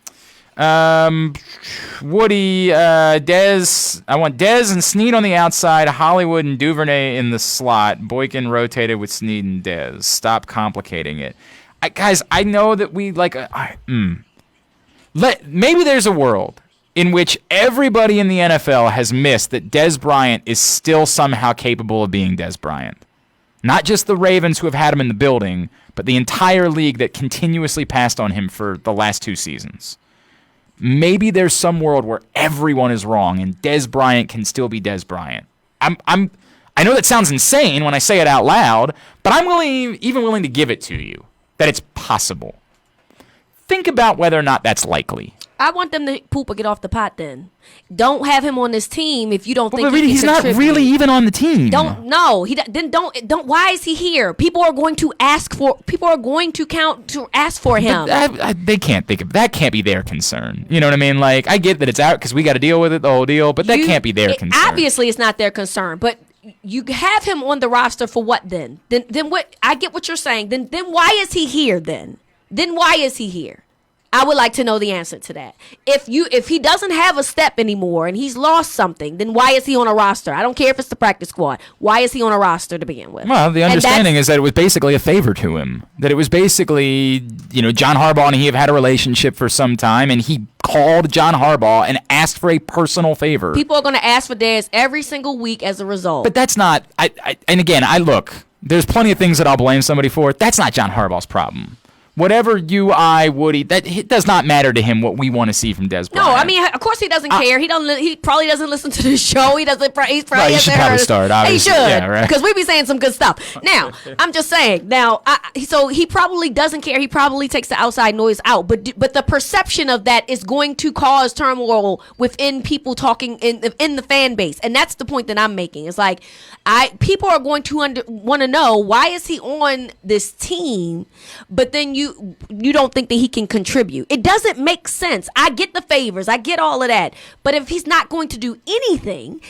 Woody, Dez. I want Dez and Snead on the outside, Hollywood and Duvernay in the slot. Boykin rotated with Snead and Dez. Stop complicating it. Guys, I know that we maybe there's a world in which everybody in the NFL has missed that Dez Bryant is still somehow capable of being Dez Bryant. Not just the Ravens who have had him in the building, but the entire league that continuously passed on him for the last 2 seasons. Maybe there's some world where everyone is wrong and Dez Bryant can still be Dez Bryant. I know that sounds insane when I say it out loud, but I'm even willing to give it to you that it's possible. Think about whether or not that's likely. I want them to poop or get off the pot then. Don't have him on this team if you don't think he's not really even on the team. Why is he here? People are going to ask for him. They can't think of that. Can't be their concern. You know what I mean? Like, I get that it's out because we got to deal with it, the whole deal, but that can't be their concern. Obviously it's not their concern, but you have him on the roster for what then? Then what? I get what you're saying. Then why is he here then? Then why is he here? I would like to know the answer to that. If he doesn't have a step anymore and he's lost something, then why is he on a roster? I don't care if it's the practice squad. Why is he on a roster to begin with? Well, the understanding is that it was basically a favor to him. That it was basically, John Harbaugh and he have had a relationship for some time, and he called John Harbaugh and asked for a personal favor. People are going to ask for Dez every single week as a result. But that's not. Look, there's plenty of things that I'll blame somebody for. That's not John Harbaugh's problem. Whatever Woody, it does not matter to him what we want to see from Dez Bryant. No, I mean, of course he doesn't care. He probably doesn't listen to the show. He doesn't. He should probably start. Obviously. He should, because we be saying some good stuff. Now, I'm just saying. Now, so he probably doesn't care. He probably takes the outside noise out. But the perception of that is going to cause turmoil within people talking in the fan base, and that's the point that I'm making. It's like people are going to want to know why is he on this team, but then you don't think that he can contribute. It doesn't make sense. I get the favors. I get all of that. But if he's not going to do anything,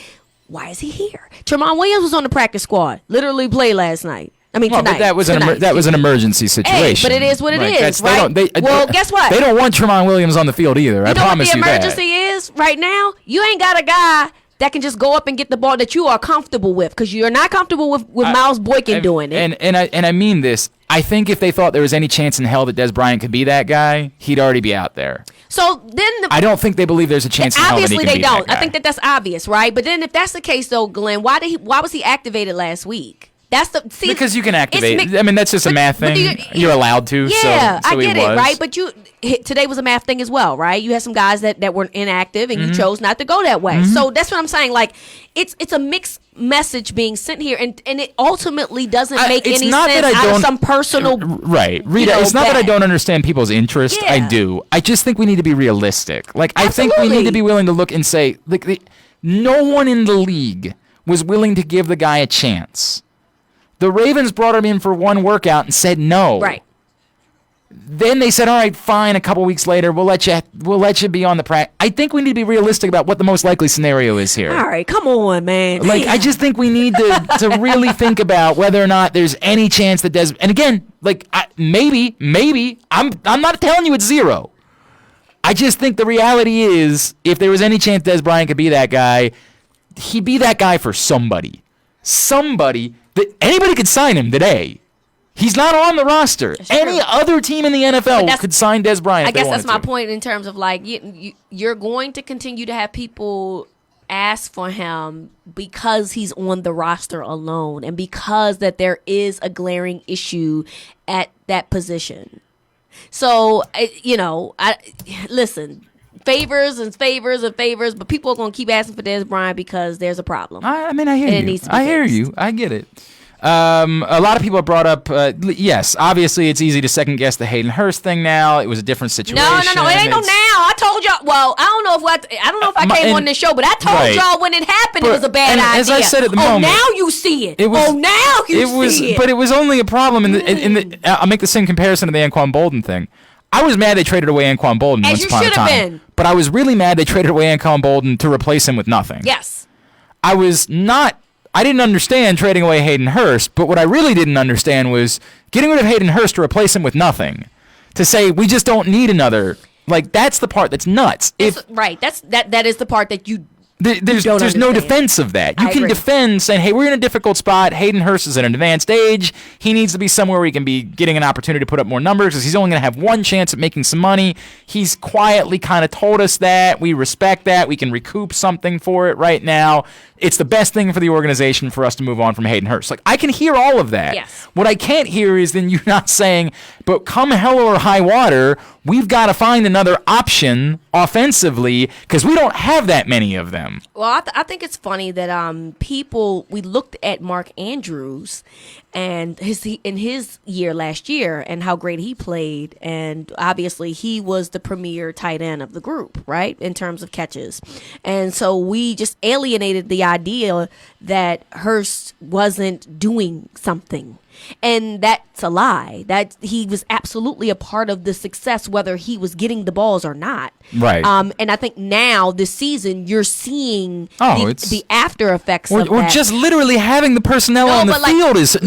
why is he here? Tramon Williams was on the practice squad. Literally played last night. I mean, tonight. But that was an emergency situation. Hey, but it is what it is, right? Guess what? They don't want Tramon Williams on the field either. I promise you that. You know what the emergency is right now? You ain't got a guy that can just go up and get the ball that you are comfortable with, because you're not comfortable with Miles Boykin doing it. And I mean this. I think if they thought there was any chance in hell that Dez Bryant could be that guy, he'd already be out there. So then I don't think they believe there's a chance in hell that he can be that guy. Obviously they don't. I think that's obvious, right? But then if that's the case, though, Glenn, why was he activated last week? Because you can activate. I mean, that's just a math thing. You're allowed to. Yeah, so I get it, right? But today was a math thing as well, right? You had some guys that were inactive, and you chose not to go that way. Mm-hmm. So that's what I'm saying. Like, it's a mixed message being sent here, and it ultimately doesn't make any sense out of some personal. Right, Rita. It's not that I don't understand people's interest. Yeah. I do. I just think we need to be realistic. Like, Absolutely. I think we need to be willing to look and say, no one in the league was willing to give the guy a chance. The Ravens brought him in for one workout and said no. Right. Then they said, all right, fine, a couple weeks later, we'll let you be on the practice. I think we need to be realistic about what the most likely scenario is here. All right, come on, man. Like, I just think we need to really think about whether or not there's any chance that Des... And again, like, maybe, I'm not telling you it's zero. I just think the reality is, if there was any chance Des Bryant could be that guy, he'd be that guy for somebody. Somebody that anybody could sign him today. He's not on the roster. Any other team in the NFL could sign Des Bryant. I guess that's my point in terms of like you're going to continue to have people ask for him because he's on the roster alone and because that there is a glaring issue at that position. So, listen, favors, but people are going to keep asking for Des Bryant because there's a problem. I mean, I hear you. I get it. A lot of people have brought up, yes, obviously it's easy to second guess the Hayden Hurst thing now. It was a different situation. No, it ain't no now. I told y'all. Well, I don't know if I came on this show, but I told y'all when it happened, it was a bad idea. As I said at the moment, now you see it. See it. But it was only a problem in the. I'll make the same comparison to the Anquan Bolden thing. I was mad they traded away Anquan Bolden once upon a time. Been. But I was really mad they traded away Anquan Bolden to replace him with nothing. Yes. I didn't understand trading away Hayden Hurst, but what I really didn't understand was getting rid of Hayden Hurst to replace him with nothing. To say we just don't need another. Like, that's the part that's nuts. Right. That is the part that you There's no defense of that. You can defend saying, hey, we're in a difficult spot. Hayden Hurst is at an advanced age. He needs to be somewhere where he can be getting an opportunity to put up more numbers because he's only going to have one chance at making some money. He's quietly kind of told us that. We respect that. We can recoup something for it right now. It's the best thing for the organization for us to move on from Hayden Hurst. Like, I can hear all of that. Yes. What I can't hear is then you not saying, but come hell or high water, we've got to find another option offensively because we don't have that many of them. Well, I think it's funny that we looked at Mark Andrews and in his year last year and how great he played, and obviously he was the premier tight end of the group, right, in terms of catches. And so we just alienated the idea that Hurst wasn't doing something. And that's a lie. That he was absolutely a part of the success, whether he was getting the balls or not. Right. And I think now this season you're seeing the after effects of that. Or just literally having the personnel on the field is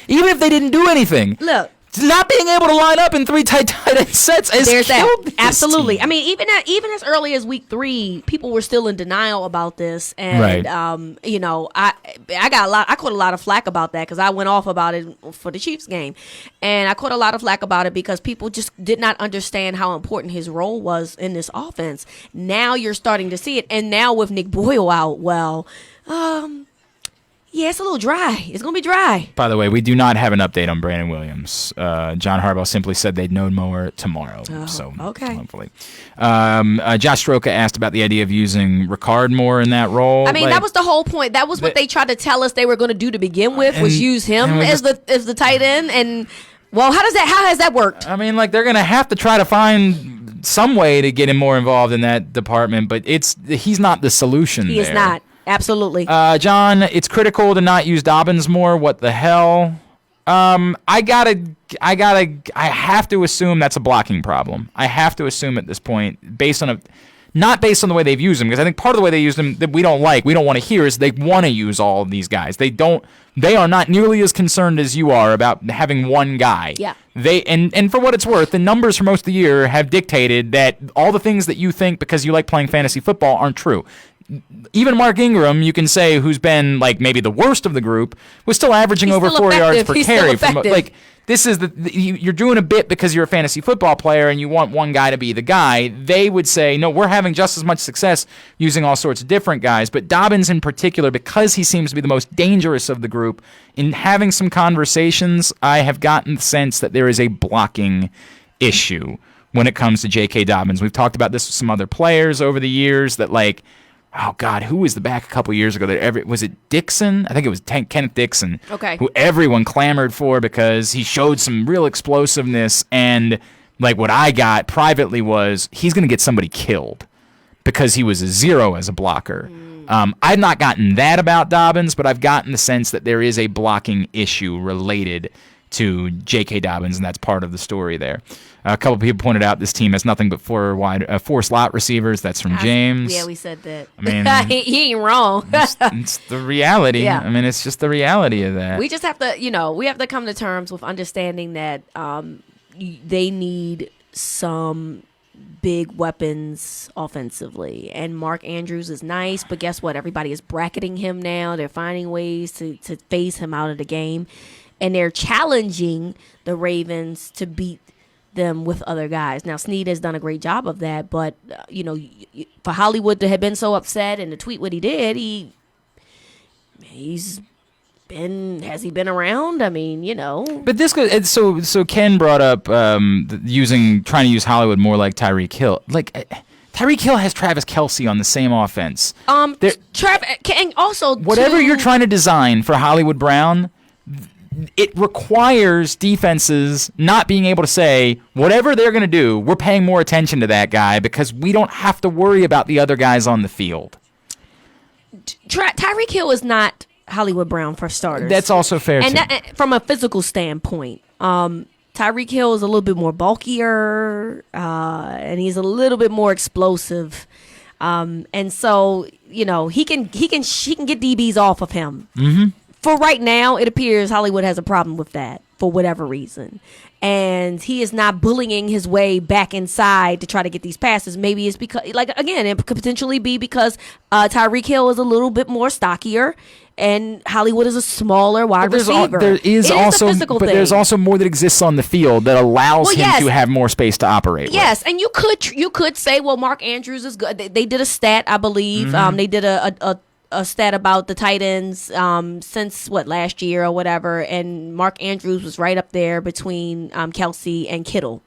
even if they didn't do anything. Look. Not being able to line up in three tight end sets has killed this absolutely team. I mean, even as early as week 3, people were still in denial about this, and I caught a lot of flack about that because I went off about it for the Chiefs game, and I caught a lot of flack about it because people just did not understand how important his role was in this offense. Now you're starting to see it, and now with Nick Boyle out, yeah, it's a little dry. It's going to be dry. By the way, we do not have an update on Brandon Williams. John Harbaugh simply said they'd know more tomorrow. Okay. Hopefully. Josh Stroka asked about the idea of using Ricard more in that role. I mean, that was the whole point. That was what they tried to tell us they were going to do to begin with, was use him as the tight end. And, well, how has that worked? I mean, like, they're going to have to try to find some way to get him more involved in that department, but he's not the solution there. He is not. Absolutely. John, it's critical to not use Dobbins more. What the hell? I have to assume that's a blocking problem. I have to assume at this point, not based on the way they've used him, because I think part of the way they used him that we don't want to hear is they want to use all of these guys. They are not nearly as concerned as you are about having one guy. Yeah. And for what it's worth, the numbers for most of the year have dictated that all the things that you think because you like playing fantasy football aren't true. Even Mark Ingram, you can say, who's been like maybe the worst of the group, was still averaging over 4 yards per carry. This is you're doing a bit because you're a fantasy football player and you want one guy to be the guy. They would say, no, we're having just as much success using all sorts of different guys. But Dobbins in particular, because he seems to be the most dangerous of the group, in having some conversations, I have gotten the sense that there is a blocking issue when it comes to J.K. Dobbins. We've talked about this with some other players over the years that oh, God, who was the back a couple years ago? Was it Dixon? I think it was Kenneth Dixon. Okay. Who everyone clamored for because he showed some real explosiveness. And what I got privately was he's going to get somebody killed because he was a zero as a blocker. I've not gotten that about Dobbins, but I've gotten the sense that there is a blocking issue related to J.K. Dobbins, and that's part of the story there. A couple people pointed out this team has nothing but four slot receivers. That's from James. Yeah, we said that. I mean, he ain't wrong. it's the reality. Yeah. I mean, it's just the reality of that. We just have to, we have to come to terms with understanding that they need some big weapons offensively. And Mark Andrews is nice, but guess what? Everybody is bracketing him now. They're finding ways to phase him out of the game. And they're challenging the Ravens to beat them with other guys. Now, Snead has done a great job of that, but, for Hollywood to have been so upset and to tweet what he did, has he been around? I mean, But this goes, so Ken brought up trying to use Hollywood more like Tyreek Hill. Like, Tyreek Hill has Travis Kelce on the same offense. And also whatever you're trying to design for Hollywood Brown, it requires defenses not being able to say, whatever they're going to do, we're paying more attention to that guy because we don't have to worry about the other guys on the field. Tyreek Hill is not Hollywood Brown, for starters. That's also fair, too. And from a physical standpoint, Tyreek Hill is a little bit more bulkier, and he's a little bit more explosive. And so, he can get DBs off of him. Mm-hmm. For right now, it appears Hollywood has a problem with that for whatever reason. And he is not bullying his way back inside to try to get these passes. Maybe it's because, it could potentially be because Tyreek Hill is a little bit more stockier and Hollywood is a smaller wide receiver. There's also more that exists on the field that allows him to have more space to operate. Yes, and you could say, well, Mark Andrews is good. They did a stat, I believe. Mm-hmm. They did a stat about the tight ends since last year or whatever, and Mark Andrews was right up there between Kelce and Kittle.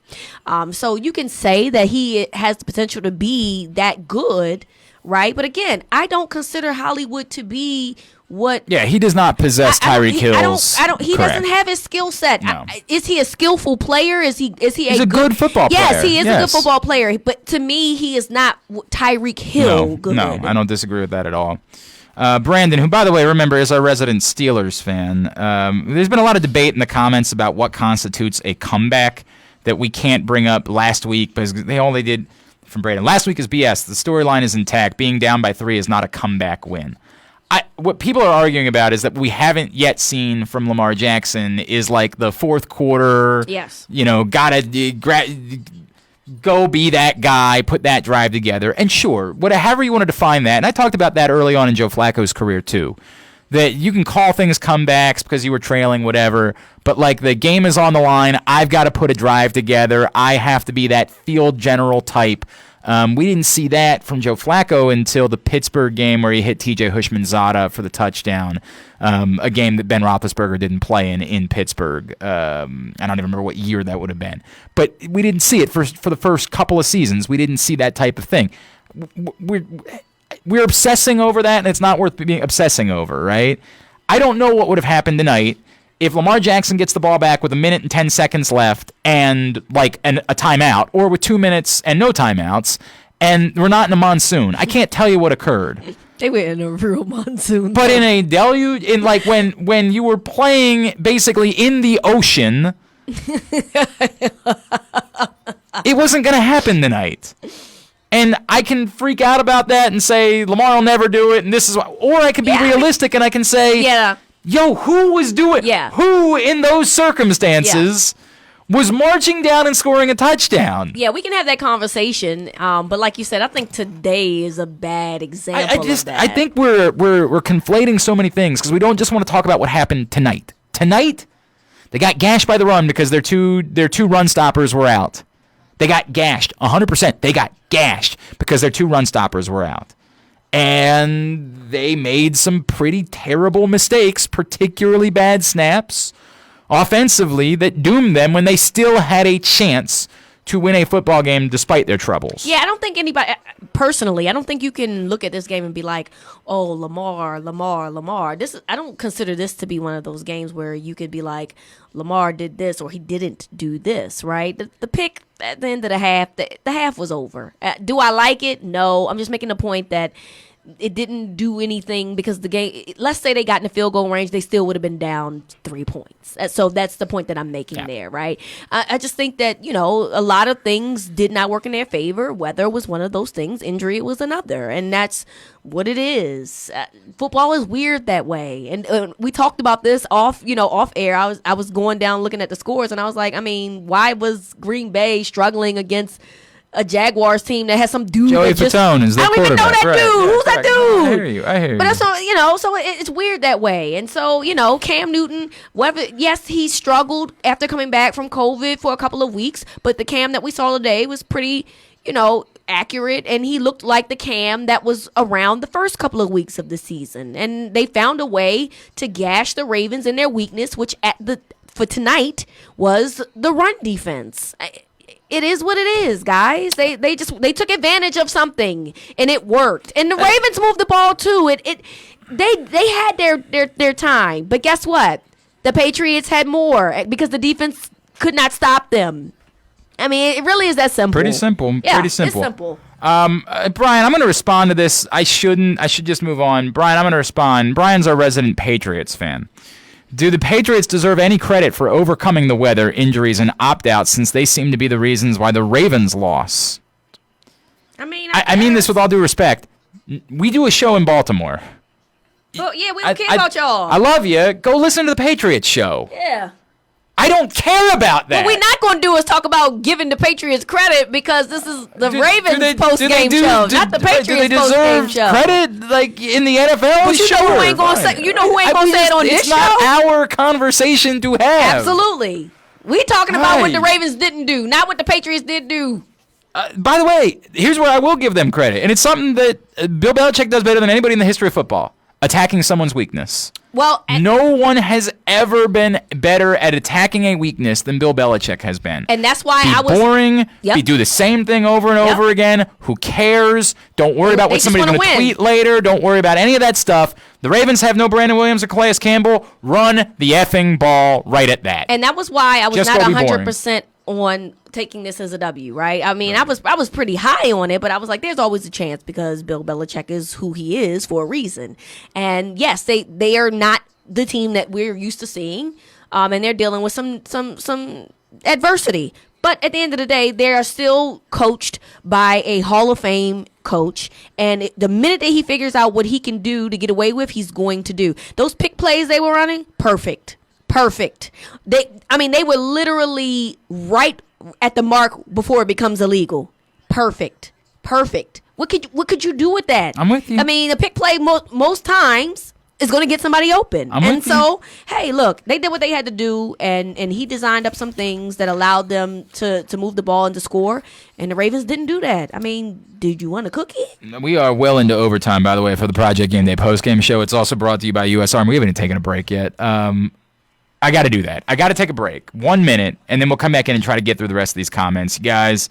So you can say that he has the potential to be that good, right? But again, I don't consider Hollywood to be what. Yeah, he does not possess Tyreek Hill's. He doesn't have his skill set. No. Is he a skillful player? He's a good football player. Yes, he is a good football player. But to me, he is not Tyreek Hill good. No, I don't disagree with that at all. Brandon, who, by the way, remember, is our resident Steelers fan, there's been a lot of debate in the comments about what constitutes a comeback that we can't bring up last week because they only did from Braden. Last week is BS. The storyline is intact. Being down by 3 is not a comeback win. What people are arguing about is that we haven't yet seen from Lamar Jackson is like the fourth quarter, yes, go be that guy, put that drive together. And sure, however you want to define that, and I talked about that early on in Joe Flacco's career too, that you can call things comebacks because you were trailing, whatever, but like the game is on the line, I've got to put a drive together, I have to be that field general type. We didn't see that from Joe Flacco until the Pittsburgh game where he hit T.J. Hushmanzada for the touchdown, a game that Ben Roethlisberger didn't play in Pittsburgh. I don't even remember what year that would have been. But we didn't see it for the first couple of seasons. We didn't see that type of thing. We're obsessing over that, and it's not worth being obsessing over, right? I don't know what would have happened tonight if Lamar Jackson gets the ball back with 1 minute and 10 seconds left and a timeout, or with 2 minutes and no timeouts, and we're not in a monsoon. I can't tell you what occurred. They were in a real monsoon. But in a deluge, when you were playing basically in the ocean, it wasn't going to happen tonight. And I can freak out about that and say Lamar will never do it, and this is why. Or I can be realistic and I can say, yo, who was doing? Yeah. Who in those circumstances was marching down and scoring a touchdown? Yeah, we can have that conversation. But like you said, I think today is a bad example of that. I think we're conflating so many things because we don't just want to talk about what happened tonight. Tonight, they got gashed by the run because their two run stoppers were out. They got gashed 100%. They got gashed because their 2 run stoppers were out. And they made some pretty terrible mistakes, particularly bad snaps offensively that doomed them when they still had a chance to win a football game despite their troubles. Yeah, I don't think anybody, personally, I don't think you can look at this game and be like, oh, Lamar. I don't consider this to be one of those games where you could be like, Lamar did this or he didn't do this, right? The pick at the end of the half was over. Do I like it? No. I'm just making the point that it didn't do anything because the game, let's say they got in the field goal range, they still would have been down 3 points. So that's the point that I'm making there, right? I just think that, a lot of things did not work in their favor. Weather was one of those things. Injury was another. And that's what it is. Football is weird that way. And we talked about this off air. I was going down looking at the scores, and I was like, why was Green Bay struggling against a Jaguars team that has some dude Joey Fatone is the quarterback. I don't even know that dude. Right. Who's that dude? I hear you. But that's so it's weird that way. And so Cam Newton, yes, he struggled after coming back from COVID for a couple of weeks, but the Cam that we saw today was pretty, accurate, and he looked like the Cam that was around the first couple of weeks of the season. And they found a way to gash the Ravens in their weakness, which for tonight was the run defense. It is what it is, guys. They took advantage of something, and it worked. And the Ravens moved the ball too. They had their time, but guess what? The Patriots had more because the defense could not stop them. It really is that simple. Pretty simple. Yeah, Pretty simple. It's simple. Brian, I'm going to respond to this. I should just move on. Brian, I'm going to respond. Brian's our resident Patriots fan. Do the Patriots deserve any credit for overcoming the weather, injuries, and opt-outs since they seem to be the reasons why the Ravens lost? I mean this with all due respect. We do a show in Baltimore. Well, yeah, we don't care about y'all. I love you. Go listen to the Patriots show. Yeah. I don't care about that. What we're not going to do is talk about giving the Patriots credit because this is the Ravens post-game show, not the Patriots post-game show. Credit like in the NFL? But you know who ain't going to say it on this show? It's not our conversation to have. Absolutely. We talking about what the Ravens didn't do, not what the Patriots did do. By the way, here's where I will give them credit, and it's something that Bill Belichick does better than anybody in the history of football: attacking someone's weakness. Well, no one has ever been better at attacking a weakness than Bill Belichick has been. And that's why I was boring. Yep. You do the same thing over and over again. Who cares? Don't worry about what somebody's going to tweet later. Don't worry about any of that stuff. The Ravens have no Brandon Williams or Calais Campbell. Run the effing ball right at that. And that was why I was Just not 100% on taking this as a W, right? I was pretty high on it, but I was like, there's always a chance because Bill Belichick is who he is for a reason. And yes, they are not the team that we're used to seeing, and they're dealing with some adversity. But at the end of the day, they are still coached by a Hall of Fame coach, and the minute that he figures out what he can do to get away with, he's going to do. Those pick plays they were running, perfect. They were literally right at the mark before it becomes illegal. Perfect. What could you do with that? I'm with you. A pick play most times is going to get somebody open. Hey, look, they did what they had to do, and he designed up some things that allowed them to move the ball and to score, and the Ravens didn't do that. Did you want a cookie? We are well into overtime, by the way, for the Project Game Day postgame show. It's also brought to you by U.S. Army. We haven't even taken a break yet. I got to do that. I got to take a break. 1 minute, and then we'll come back in and try to get through the rest of these comments. You guys,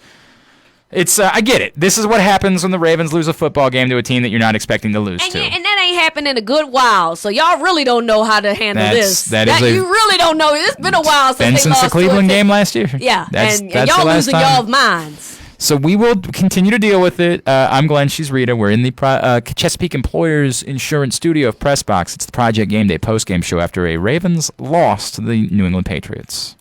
it's I get it. This is what happens when the Ravens lose a football game to a team that you're not expecting to lose to. And that ain't happened in a good while, so y'all really don't know how to handle this. You really don't know. It's been a while since the Cleveland game last year. Yeah, that's y'all losing y'all's minds. So we will continue to deal with it. I'm Glenn. She's Rita. We're in the Chesapeake Employers Insurance Studio of Pressbox. It's the Project Game Day postgame show after a Ravens loss to the New England Patriots.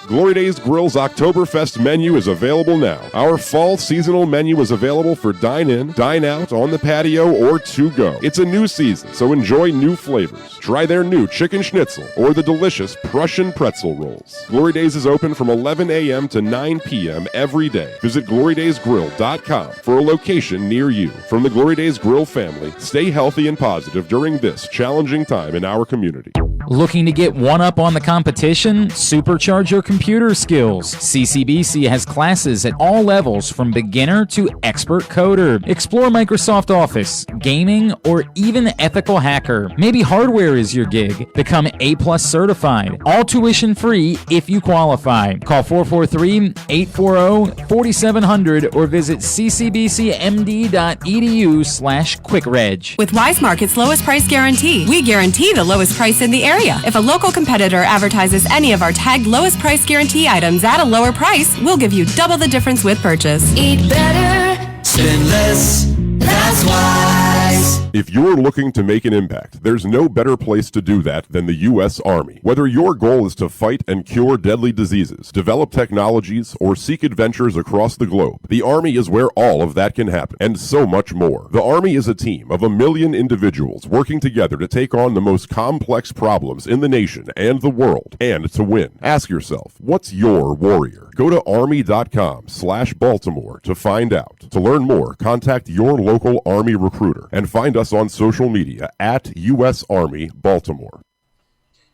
Glory Days Grill's Oktoberfest menu is available now. Our fall seasonal menu is available for dine-in, dine-out, on the patio, or to-go. It's a new season, so enjoy new flavors. Try their new chicken schnitzel or the delicious Prussian pretzel rolls. Glory Days is open from 11 a.m. to 9 p.m. every day. Visit GloryDaysGrill.com for a location near you. From the Glory Days Grill family, stay healthy and positive during this challenging time in our community. Looking to get one up on the competition? Supercharge your computer skills. CCBC has classes at all levels from beginner to expert coder. Explore Microsoft Office, gaming, or even ethical hacker. Maybe hardware is your gig. Become A+ certified. All tuition free if you qualify. Call 443-840-4700 or visit ccbcmd.edu/quickreg. With Wise Market's lowest price guarantee, we guarantee the lowest price in the area. If a local competitor advertises any of our tagged lowest price guarantee items at a lower price, we'll give you double the difference with purchase. Eat better, spend less, that's why. What? If you're looking to make an impact, there's no better place to do that than the U.S. Army. Whether your goal is to fight and cure deadly diseases, develop technologies, or seek adventures across the globe, the Army is where all of that can happen, and so much more. The Army is a team of 1 million individuals working together to take on the most complex problems in the nation and the world, and to win. Ask yourself, what's your warrior? Go to army.com/Baltimore to find out. To learn more, contact your local Army recruiter and find us on social media at U.S. Army Baltimore.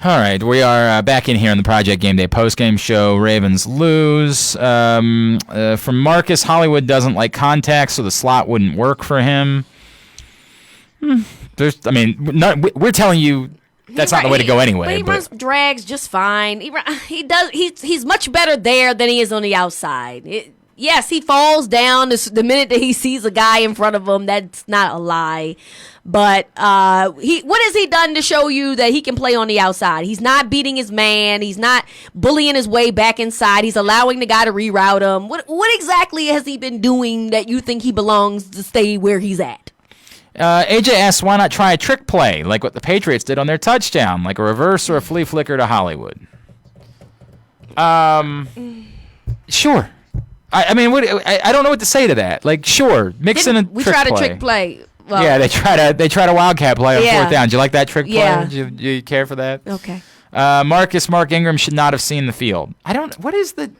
All right, we are back in here on the Project Game Day postgame show. Ravens lose. From Marcus, Hollywood doesn't like contact, so the slot wouldn't work for him. We're telling you that's not the way to go anyway. But he runs drags just fine. He's much better there than he is on the outside. Yes, he falls down the minute that he sees a guy in front of him. That's not a lie. But what has he done to show you that he can play on the outside? He's not beating his man. He's not bullying his way back inside. He's allowing the guy to reroute him. What exactly has he been doing that you think he belongs to stay where he's at? AJ asks, why not try a trick play like what the Patriots did on their touchdown, like a reverse or a flea flicker to Hollywood? Sure. I don't know what to say to that. Like, sure, mix in a trick play. We tried a trick play. Well, yeah, they tried a wildcat play on fourth down. Do you like that trick play? Yeah. Do you care for that? Okay. Mark Ingram should not have seen the field. What is the...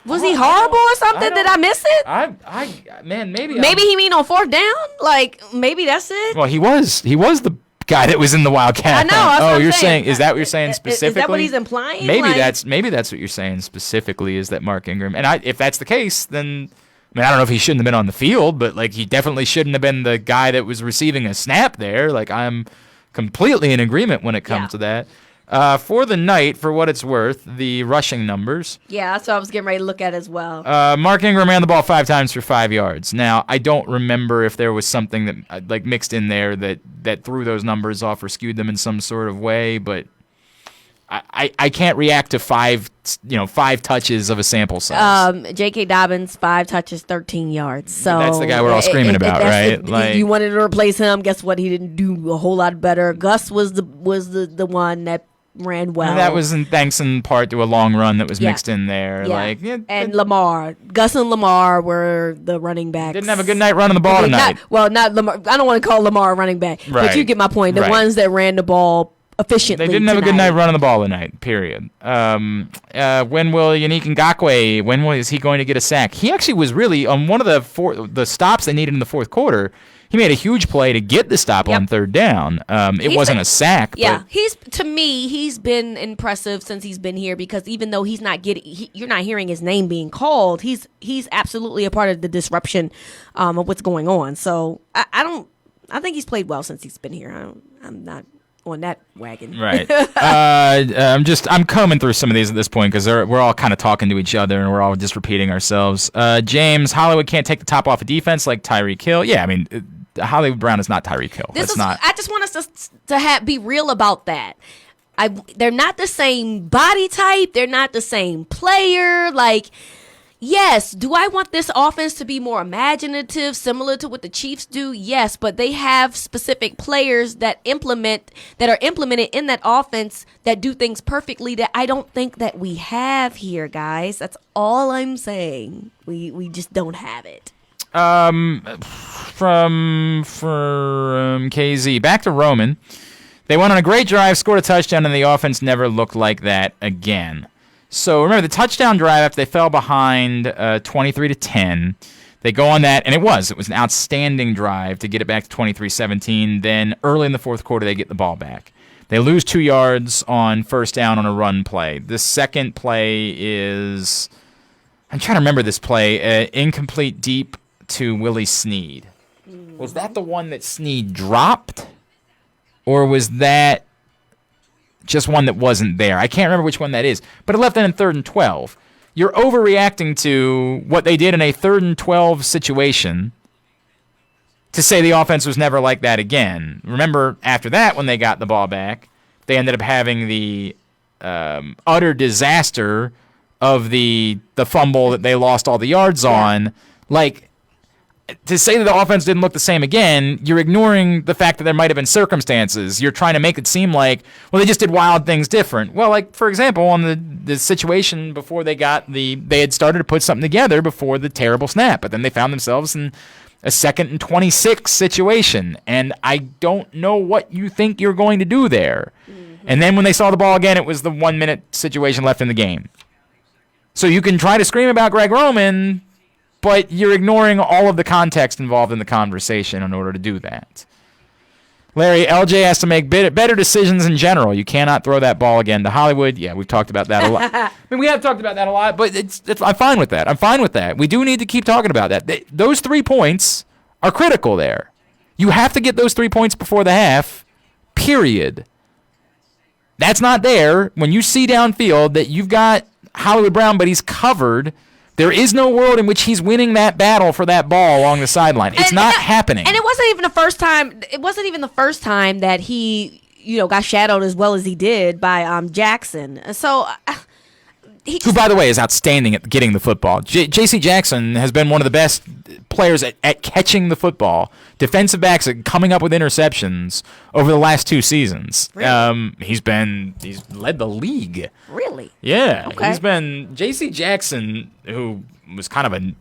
Was he horrible or something? Did I miss it? Maybe he mean on fourth down? Like, maybe that's it? Well, he was the guy that was in the wildcat. I know. That's what I'm saying. Is that what you're saying specifically? Is that what he's implying? Maybe that's what you're saying specifically, is that Mark Ingram. And if that's the case, then I don't know if he shouldn't have been on the field, but like he definitely shouldn't have been the guy that was receiving a snap there. Like, I'm completely in agreement when it comes to that. For the night, for what it's worth, the rushing numbers. Yeah, that's what I was getting ready to look at as well. Mark Ingram ran the ball 5 times for 5 yards. Now, I don't remember if there was something that like mixed in there that threw those numbers off or skewed them in some sort of way, but I can't react to 5 touches of a sample size. J.K. Dobbins, 5 touches, 13 yards. So that's the guy we're all screaming about, right? Like, you wanted to replace him. Guess what? He didn't do a whole lot better. Gus was the one that ran well. And that was thanks in part to a long run that was mixed in there. Yeah. And Lamar. Gus and Lamar were the running backs. Didn't have a good night running the ball tonight. Not Lamar. I don't want to call Lamar a running back, but you get my point. The ones that ran the ball efficiently. They didn't have a good night running the ball tonight, period. When will Yannick Ngakoue, is he going to get a sack? He actually was really, on one of the stops they needed in the fourth quarter, he made a huge play to get the stop on third down. It wasn't a sack. Yeah, he's been impressive since he's been here, because even though he's not you're not hearing his name being called, he's absolutely a part of the disruption of what's going on. So I think he's played well since he's been here. I'm not on that wagon. Right. I'm combing through some of these at this point because we're all kind of talking to each other and we're all just repeating ourselves. James, Hollywood can't take the top off of defense like Tyreek Hill. Yeah, I mean, Hollywood Brown is not Tyreek Hill. I just want us to be real about that. They're not the same body type. They're not the same player. Like, yes, do I want this offense to be more imaginative, similar to what the Chiefs do? Yes, but they have specific players that are implemented in that offense that do things perfectly that I don't think that we have here, guys. That's all I'm saying. We just don't have it. From KZ, back to Roman. They went on a great drive, scored a touchdown, and the offense never looked like that again. So remember, the touchdown drive, after they fell behind 23-10, they go on that, and it was an outstanding drive to get it back to 23-17. Then early in the fourth quarter, they get the ball back. They lose 2 yards on first down on a run play. The second play is, I'm trying to remember this play, incomplete deep to Willie Snead. Was that the one that Snead dropped? Or was that just one that wasn't there? I can't remember which one that is. But it left them in 3rd and 12. You're overreacting to what they did in a 3rd and 12 situation to say the offense was never like that again. Remember, after that, when they got the ball back, they ended up having the utter disaster of the fumble that they lost all the yards on. Like, to say that the offense didn't look the same again, you're ignoring the fact that there might have been circumstances. You're trying to make it seem like, well, they just did wild things different. Well, like, for example, on the situation before they had started to put something together before the terrible snap, but then they found themselves in a 2nd and 26 situation, and I don't know what you think you're going to do there. Mm-hmm. And then when they saw the ball again, it was the 1 minute situation left in the game. So you can try to scream about Greg Roman, but you're ignoring all of the context involved in the conversation in order to do that. Larry, LJ has to make better decisions in general. You cannot throw that ball again to Hollywood. Yeah, we've talked about that a lot. I mean, we have talked about that a lot, but I'm fine with that. I'm fine with that. We do need to keep talking about that. Those 3 points are critical there. You have to get those 3 points before the half, period. That's not there. When you see downfield that you've got Hollywood Brown, but he's covered, there is no world in which he's winning that battle for that ball along the sideline. It's not happening. And it wasn't even the first time. It wasn't even the first time that he, got shadowed as well as he did by Jackson. So, who, by the way, is outstanding at getting the football. J.C. Jackson has been one of the best players at catching the football. Defensive backs at coming up with interceptions over the last 2 seasons. Really? He's led the league. Really? Yeah. Okay. He's been J.C. Jackson, who was kind of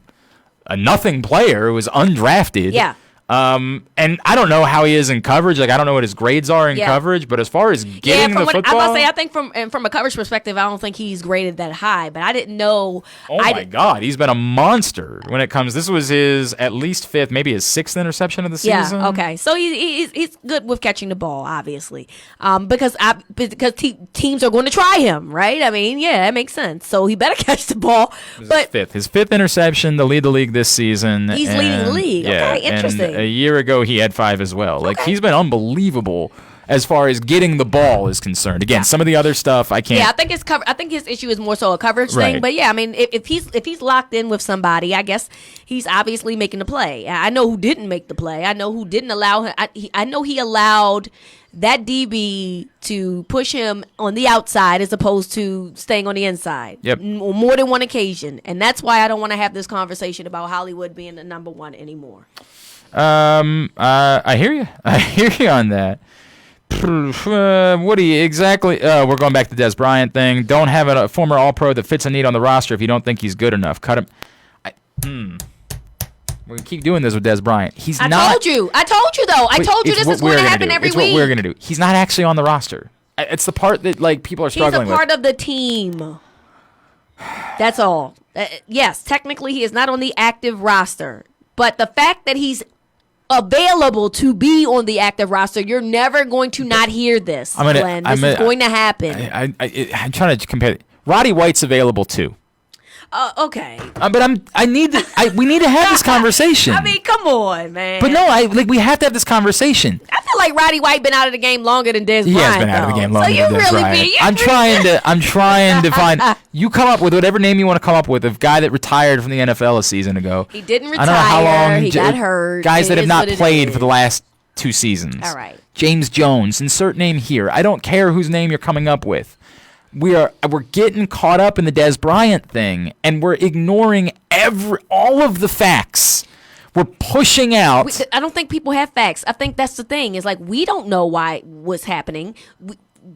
a nothing player, who was undrafted. Yeah. And I don't know how he is in coverage. Like, I don't know what his grades are in coverage, but as far as getting the football, I think from a coverage perspective, I don't think he's graded that high. But I didn't know. Oh my God, he's been a monster when it comes. This was his at least 5th, maybe his 6th interception of the season. Yeah. Okay. So he's good with catching the ball, obviously, because teams are going to try him, right? I mean, yeah, that makes sense. So he better catch the ball. But his fifth interception to lead the league this season. He's leading the league. Yeah, okay, interesting. A year ago, he had 5 as well. Like, he's been unbelievable as far as getting the ball is concerned. Again, some of the other stuff I can't. Yeah, I think his issue is more so a coverage thing. But yeah, I mean, if he's locked in with somebody, I guess he's obviously making the play. I know who didn't make the play. I know who didn't allow him. I know he allowed that DB to push him on the outside as opposed to staying on the inside. Yep. On more than one occasion, and that's why I don't want to have this conversation about Hollywood being the number 1 anymore. I hear you. I hear you on that. What do you exactly? We're going back to the Des Bryant thing. Don't have a former All-Pro that fits a need on the roster if you don't think he's good enough. Cut him. We keep doing this with Des Bryant. I told you, though. I told you this is going to happen every week. It's what we're going to do. He's not actually on the roster. It's the part that people are struggling with. He's a part of the team. That's all. Yes, technically he is not on the active roster. But the fact that he's available to be on the active roster, you're never going to not hear this, Glenn. This is going to happen. I'm trying to compare. Roddy White's available too. Okay. But we need to have this conversation. I mean, come on, man. But no, we have to have this conversation. I feel like Roddy White been out of the game longer than Des Bryant. He has been out of the game longer than Des Bryant. I'm trying to find. You come up with whatever name you want to come up with. A guy that retired from the NFL a season ago. He didn't retire. I don't know how long. He got hurt. Guys that have not played for the last 2 seasons. All right. James Jones, insert name here. I don't care whose name you're coming up with. We're getting caught up in the Des Bryant thing, and we're ignoring all of the facts. We're pushing out. I don't think people have facts. I think that's the thing. Is like we don't know why what's happening.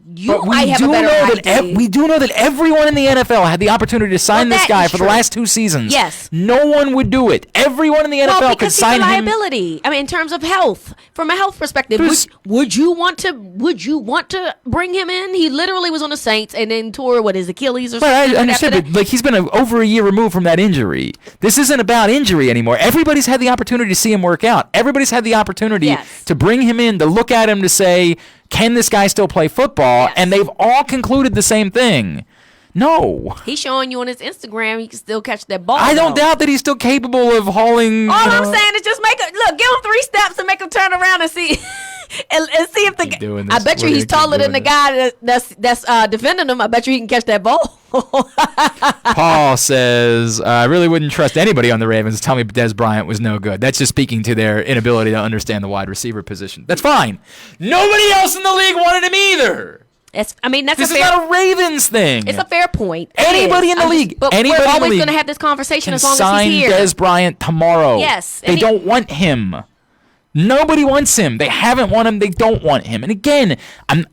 You might have a better idea. We do know that everyone in the NFL had the opportunity to sign this guy for the last 2 seasons. Yes. No one would do it. Everyone in the NFL could sign him. Because he's a liability. I mean, in terms of health, from a health perspective, would you want to bring him in? He literally was on the Saints and then tore his Achilles or something. I understand, but he's been over a year removed from that injury. This isn't about injury anymore. Everybody's had the opportunity to see him work out. Everybody's had the opportunity to bring him in, to look at him, to say, can this guy still play football? Yes. And they've all concluded the same thing. No. He's showing you on his Instagram he can still catch that ball. I don't doubt that he's still capable of hauling. All I'm saying is just give him 3 steps and make him turn around and see and see if I bet you he's taller than the guy that's defending him. I bet you he can catch that ball. Paul says, I really wouldn't trust anybody on the Ravens to tell me Des Bryant was no good. That's just speaking to their inability to understand the wide receiver position. That's fine. Nobody else in the league wanted him either. That's This a is fair. not a Ravens thing. It's a fair point. It Anybody is. in the league, but anybody we're in the always league going to have this conversation can as long as sign he's here. Dez Bryant tomorrow. Yes, They don't want him. Nobody wants him. They haven't want him. They don't want him. And again,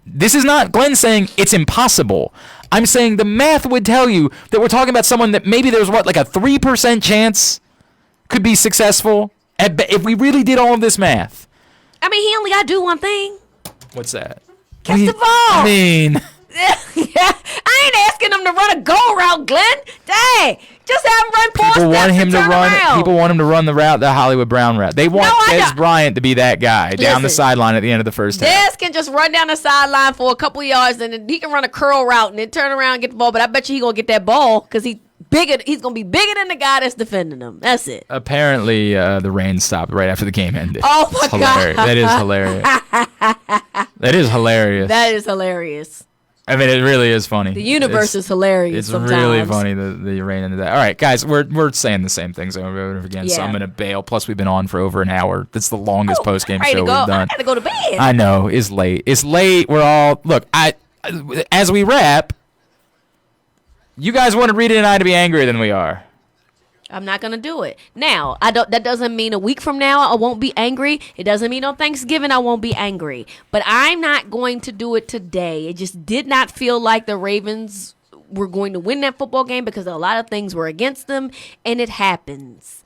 this is not Glenn saying it's impossible. I'm saying the math would tell you that we're talking about someone that maybe there's like a 3% chance could be successful if we really did all of this math. I mean, he only got to do one thing. What's that? Catch the ball. I mean, I ain't asking him to run a go route, Glenn. Dang, just have him run 4 steps people want him and to turn run. around. People want him to run the route, the Hollywood Brown route. They want I Dez don't. Bryant to be that guy down the Listen. sideline at the end of the first half. Dez can just run down the sideline for a couple yards, and then he can run a curl route and then turn around and get the ball. But I bet you he gonna get that ball because he's bigger. He's gonna be bigger than the guy that's defending him. That's it. Apparently, the rain stopped right after the game ended. Oh my It's hilarious. God. That is hilarious. That is hilarious. That is hilarious. I mean, it really is funny. The universe is hilarious. It's sometimes. really funny the rain into that. All right, guys, we're saying the same things over and over again, so Yeah. I'm gonna bail. Plus, we've been on for over an hour. That's the longest post game Ready show to go. we've done. I gotta go to bed. I know it's late. It's late. We're all look. As we wrap, you guys wanted Rita and I to be angrier than we are. I'm not gonna do it now. That doesn't mean a week from now I won't be angry. It doesn't mean on Thanksgiving I won't be angry. But I'm not going to do it today. It just did not feel like the Ravens were going to win that football game because a lot of things were against them, and it happens.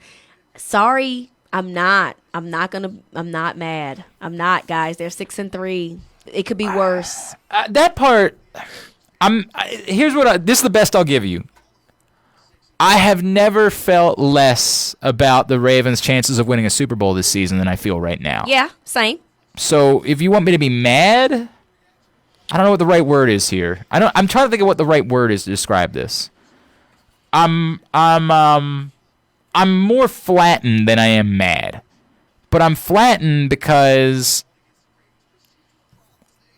Sorry, I'm not mad. I'm not, guys. They're 6-3. It could be worse. That part, here's what this is the best I'll give you. I have never felt less about the Ravens' chances of winning a Super Bowl this season than I feel right now. Yeah, same. So if you want me to be mad, I don't know what the right word is here. I'm trying to think of what the right word is to describe this. I'm more flattened than I am mad. But I'm flattened because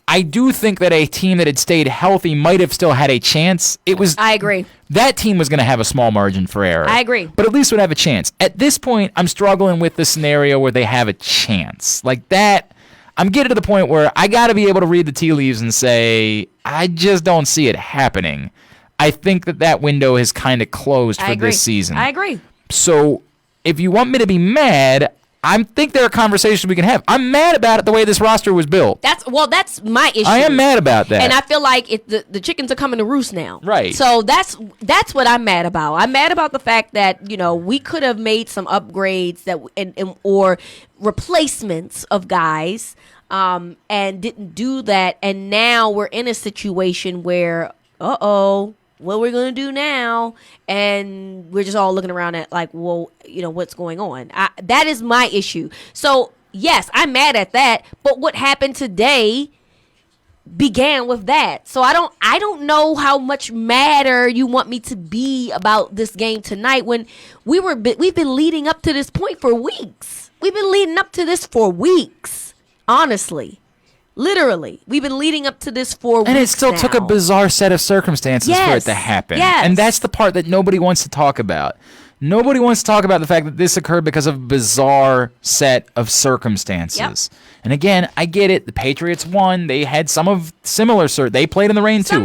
I do think that a team that had stayed healthy might have still had a chance. I agree. That team was going to have a small margin for error. I agree. But at least would have a chance. At this point, I'm struggling with the scenario where they have a chance. Like that, I'm getting to the point where I got to be able to read the tea leaves and say, I just don't see it happening. I think that window has kind of closed for this season. I agree. So if you want me to be mad, I think there are conversations we can have. I'm mad about it the way this roster was built. That's my issue. I am mad about that. And I feel like the chickens are coming to roost now. Right. So that's what I'm mad about. I'm mad about the fact that, we could have made some upgrades or replacements of guys and didn't do that. And now we're in a situation where, what we're going to do now? And we're just all looking around at like, well, what's going on? That is my issue. So, yes, I'm mad at that. But what happened today began with that. So I don't know how much madder you want me to be about this game tonight when we've been leading up to this point for weeks. We've been leading up to this for weeks, honestly. Literally, we've been leading up to this for weeks. And it still took a bizarre set of circumstances for it to happen. Yes. And that's the part that nobody wants to talk about. Nobody wants to talk about the fact that this occurred because of a bizarre set of circumstances. Yep. And again, I get it. The Patriots won. They had some of similar they played in the rain too.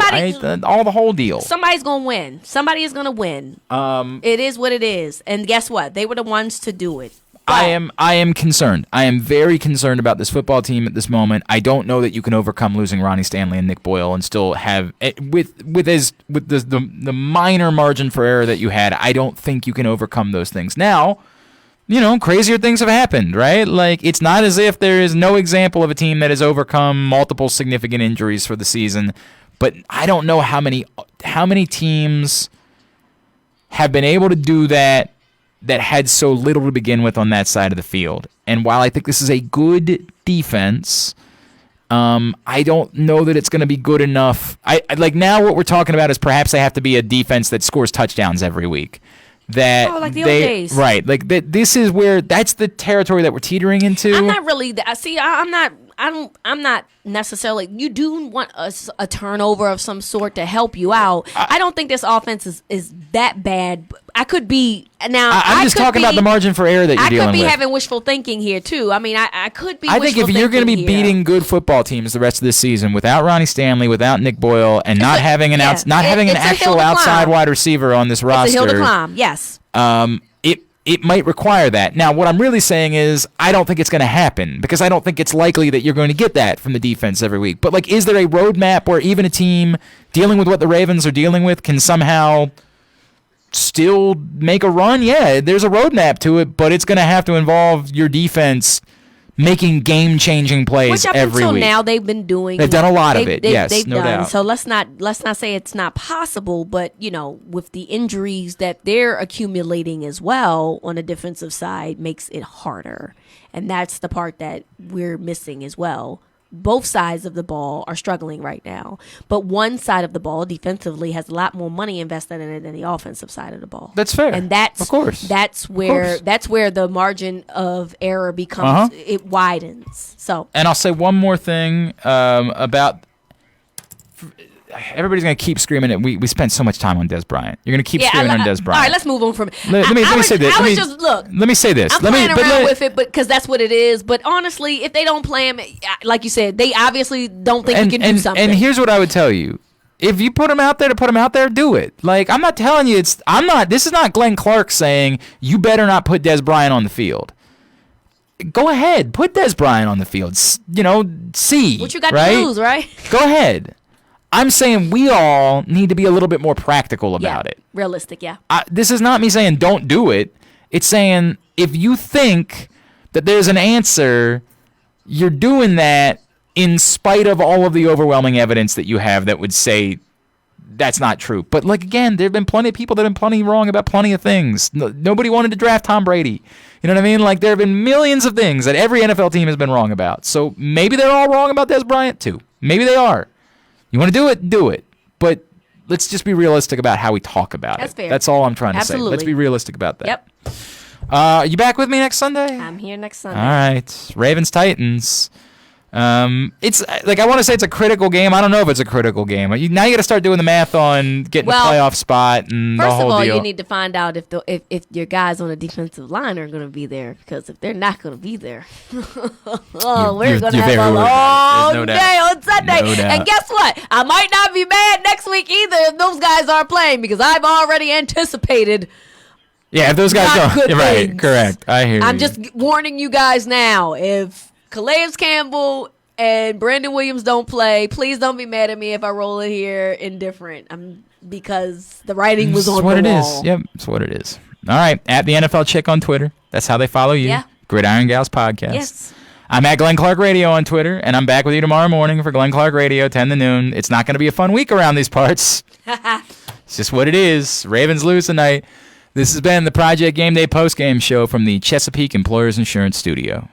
All the whole deal. Somebody's going to win. Somebody is going to win. It is what it is. And guess what? They were the ones to do it. I am concerned. I am very concerned about this football team at this moment. I don't know that you can overcome losing Ronnie Stanley and Nick Boyle and still have with the minor margin for error that you had. I don't think you can overcome those things. Now, crazier things have happened, right? Like it's not as if there is no example of a team that has overcome multiple significant injuries for the season, but I don't know how many teams have been able to do that had so little to begin with on that side of the field. And while I think this is a good defense, I don't know that it's going to be good enough. I like now what we're talking about is perhaps they have to be a defense that scores touchdowns every week. Like the old days. Right. Like this is where that's the territory that we're teetering into. I'm not really. I'm not. I'm not necessarily. You do want a turnover of some sort to help you out. I don't think this offense is that bad. I could be now. I'm just talking about the margin for error that you're dealing with. I could be having wishful thinking here too. I mean, I could be. I think if you're going to be beating good football teams the rest of this season without Ronnie Stanley, without Nick Boyle, and not having an actual outside wide receiver on this roster, it's a hill to climb. Yes. It might require that. Now, what I'm really saying is I don't think it's going to happen because I don't think it's likely that you're going to get that from the defense every week. But, like, is there a roadmap where even a team dealing with what the Ravens are dealing with can somehow still make a run? Yeah, there's a roadmap to it, but it's going to have to involve your defense making game-changing plays every week. Which up until now they've been doing. They've done a lot of it. Yes, no doubt. So let's not say it's not possible, but with the injuries that they're accumulating as well on the defensive side makes it harder, and that's the part that we're missing as well. Both sides of the ball are struggling right now, but one side of the ball defensively has a lot more money invested in it than the offensive side of the ball. That's fair, and that's where the margin of error becomes it widens. So, and I'll say one more thing about. Everybody's going to keep screaming it. We spent so much time on Des Bryant. You're going to keep screaming on Des Bryant. All right, let's move on from it. Let me say this. Let me say this. I'm playing around with it because that's what it is. But honestly, if they don't play him, like you said, they obviously don't think he can do something. And here's what I would tell you. If you put him out there to put him out there, do it. Like, I'm not telling you this is not Glenn Clark saying you better not put Des Bryant on the field. Go ahead. Put Des Bryant on the field. See. What you got to lose, right? Go ahead. I'm saying we all need to be a little bit more practical about it. Realistic, yeah. This is not me saying don't do it. It's saying if you think that there's an answer, you're doing that in spite of all of the overwhelming evidence that you have that would say that's not true. But, like, again, there have been plenty of people that have been plenty wrong about plenty of things. Nobody wanted to draft Tom Brady. You know what I mean? Like, there have been millions of things that every NFL team has been wrong about. So maybe they're all wrong about Des Bryant, too. Maybe they are. You want to do it? Do it. But let's just be realistic about how we talk about That's it. fair. That's all I'm trying to say. Absolutely. Let's be realistic about that. Yep. You back with me next Sunday? I'm here next Sunday. All right. Ravens-Titans. It's like I want to say it's a critical game. I don't know if it's a critical game. Now you got to start doing the math on getting a playoff spot and the whole deal. First of all, you need to find out if your guys on the defensive line are going to be there, because if they're not going to be there, we're going to have a long day on Sunday. No doubt. And guess what? I might not be mad next week either if those guys aren't playing, because I've already anticipated. Yeah, if those guys don't. You're right. Correct. I hear you. I'm just warning you guys now. If Calais Campbell and Brandon Williams don't play, please don't be mad at me if I roll in here indifferent. Because the writing was on the wall. That's what it is. Yep, that's what it is. All right, at the NFL Chick on Twitter. That's how they follow you. Yeah. Gridiron Gals Podcast. Yes. I'm at Glenn Clark Radio on Twitter, and I'm back with you tomorrow morning for Glenn Clark Radio, 10 to noon. It's not going to be a fun week around these parts. It's just what it is. Ravens lose tonight. This has been the Project Game Day postgame show from the Chesapeake Employers Insurance Studio.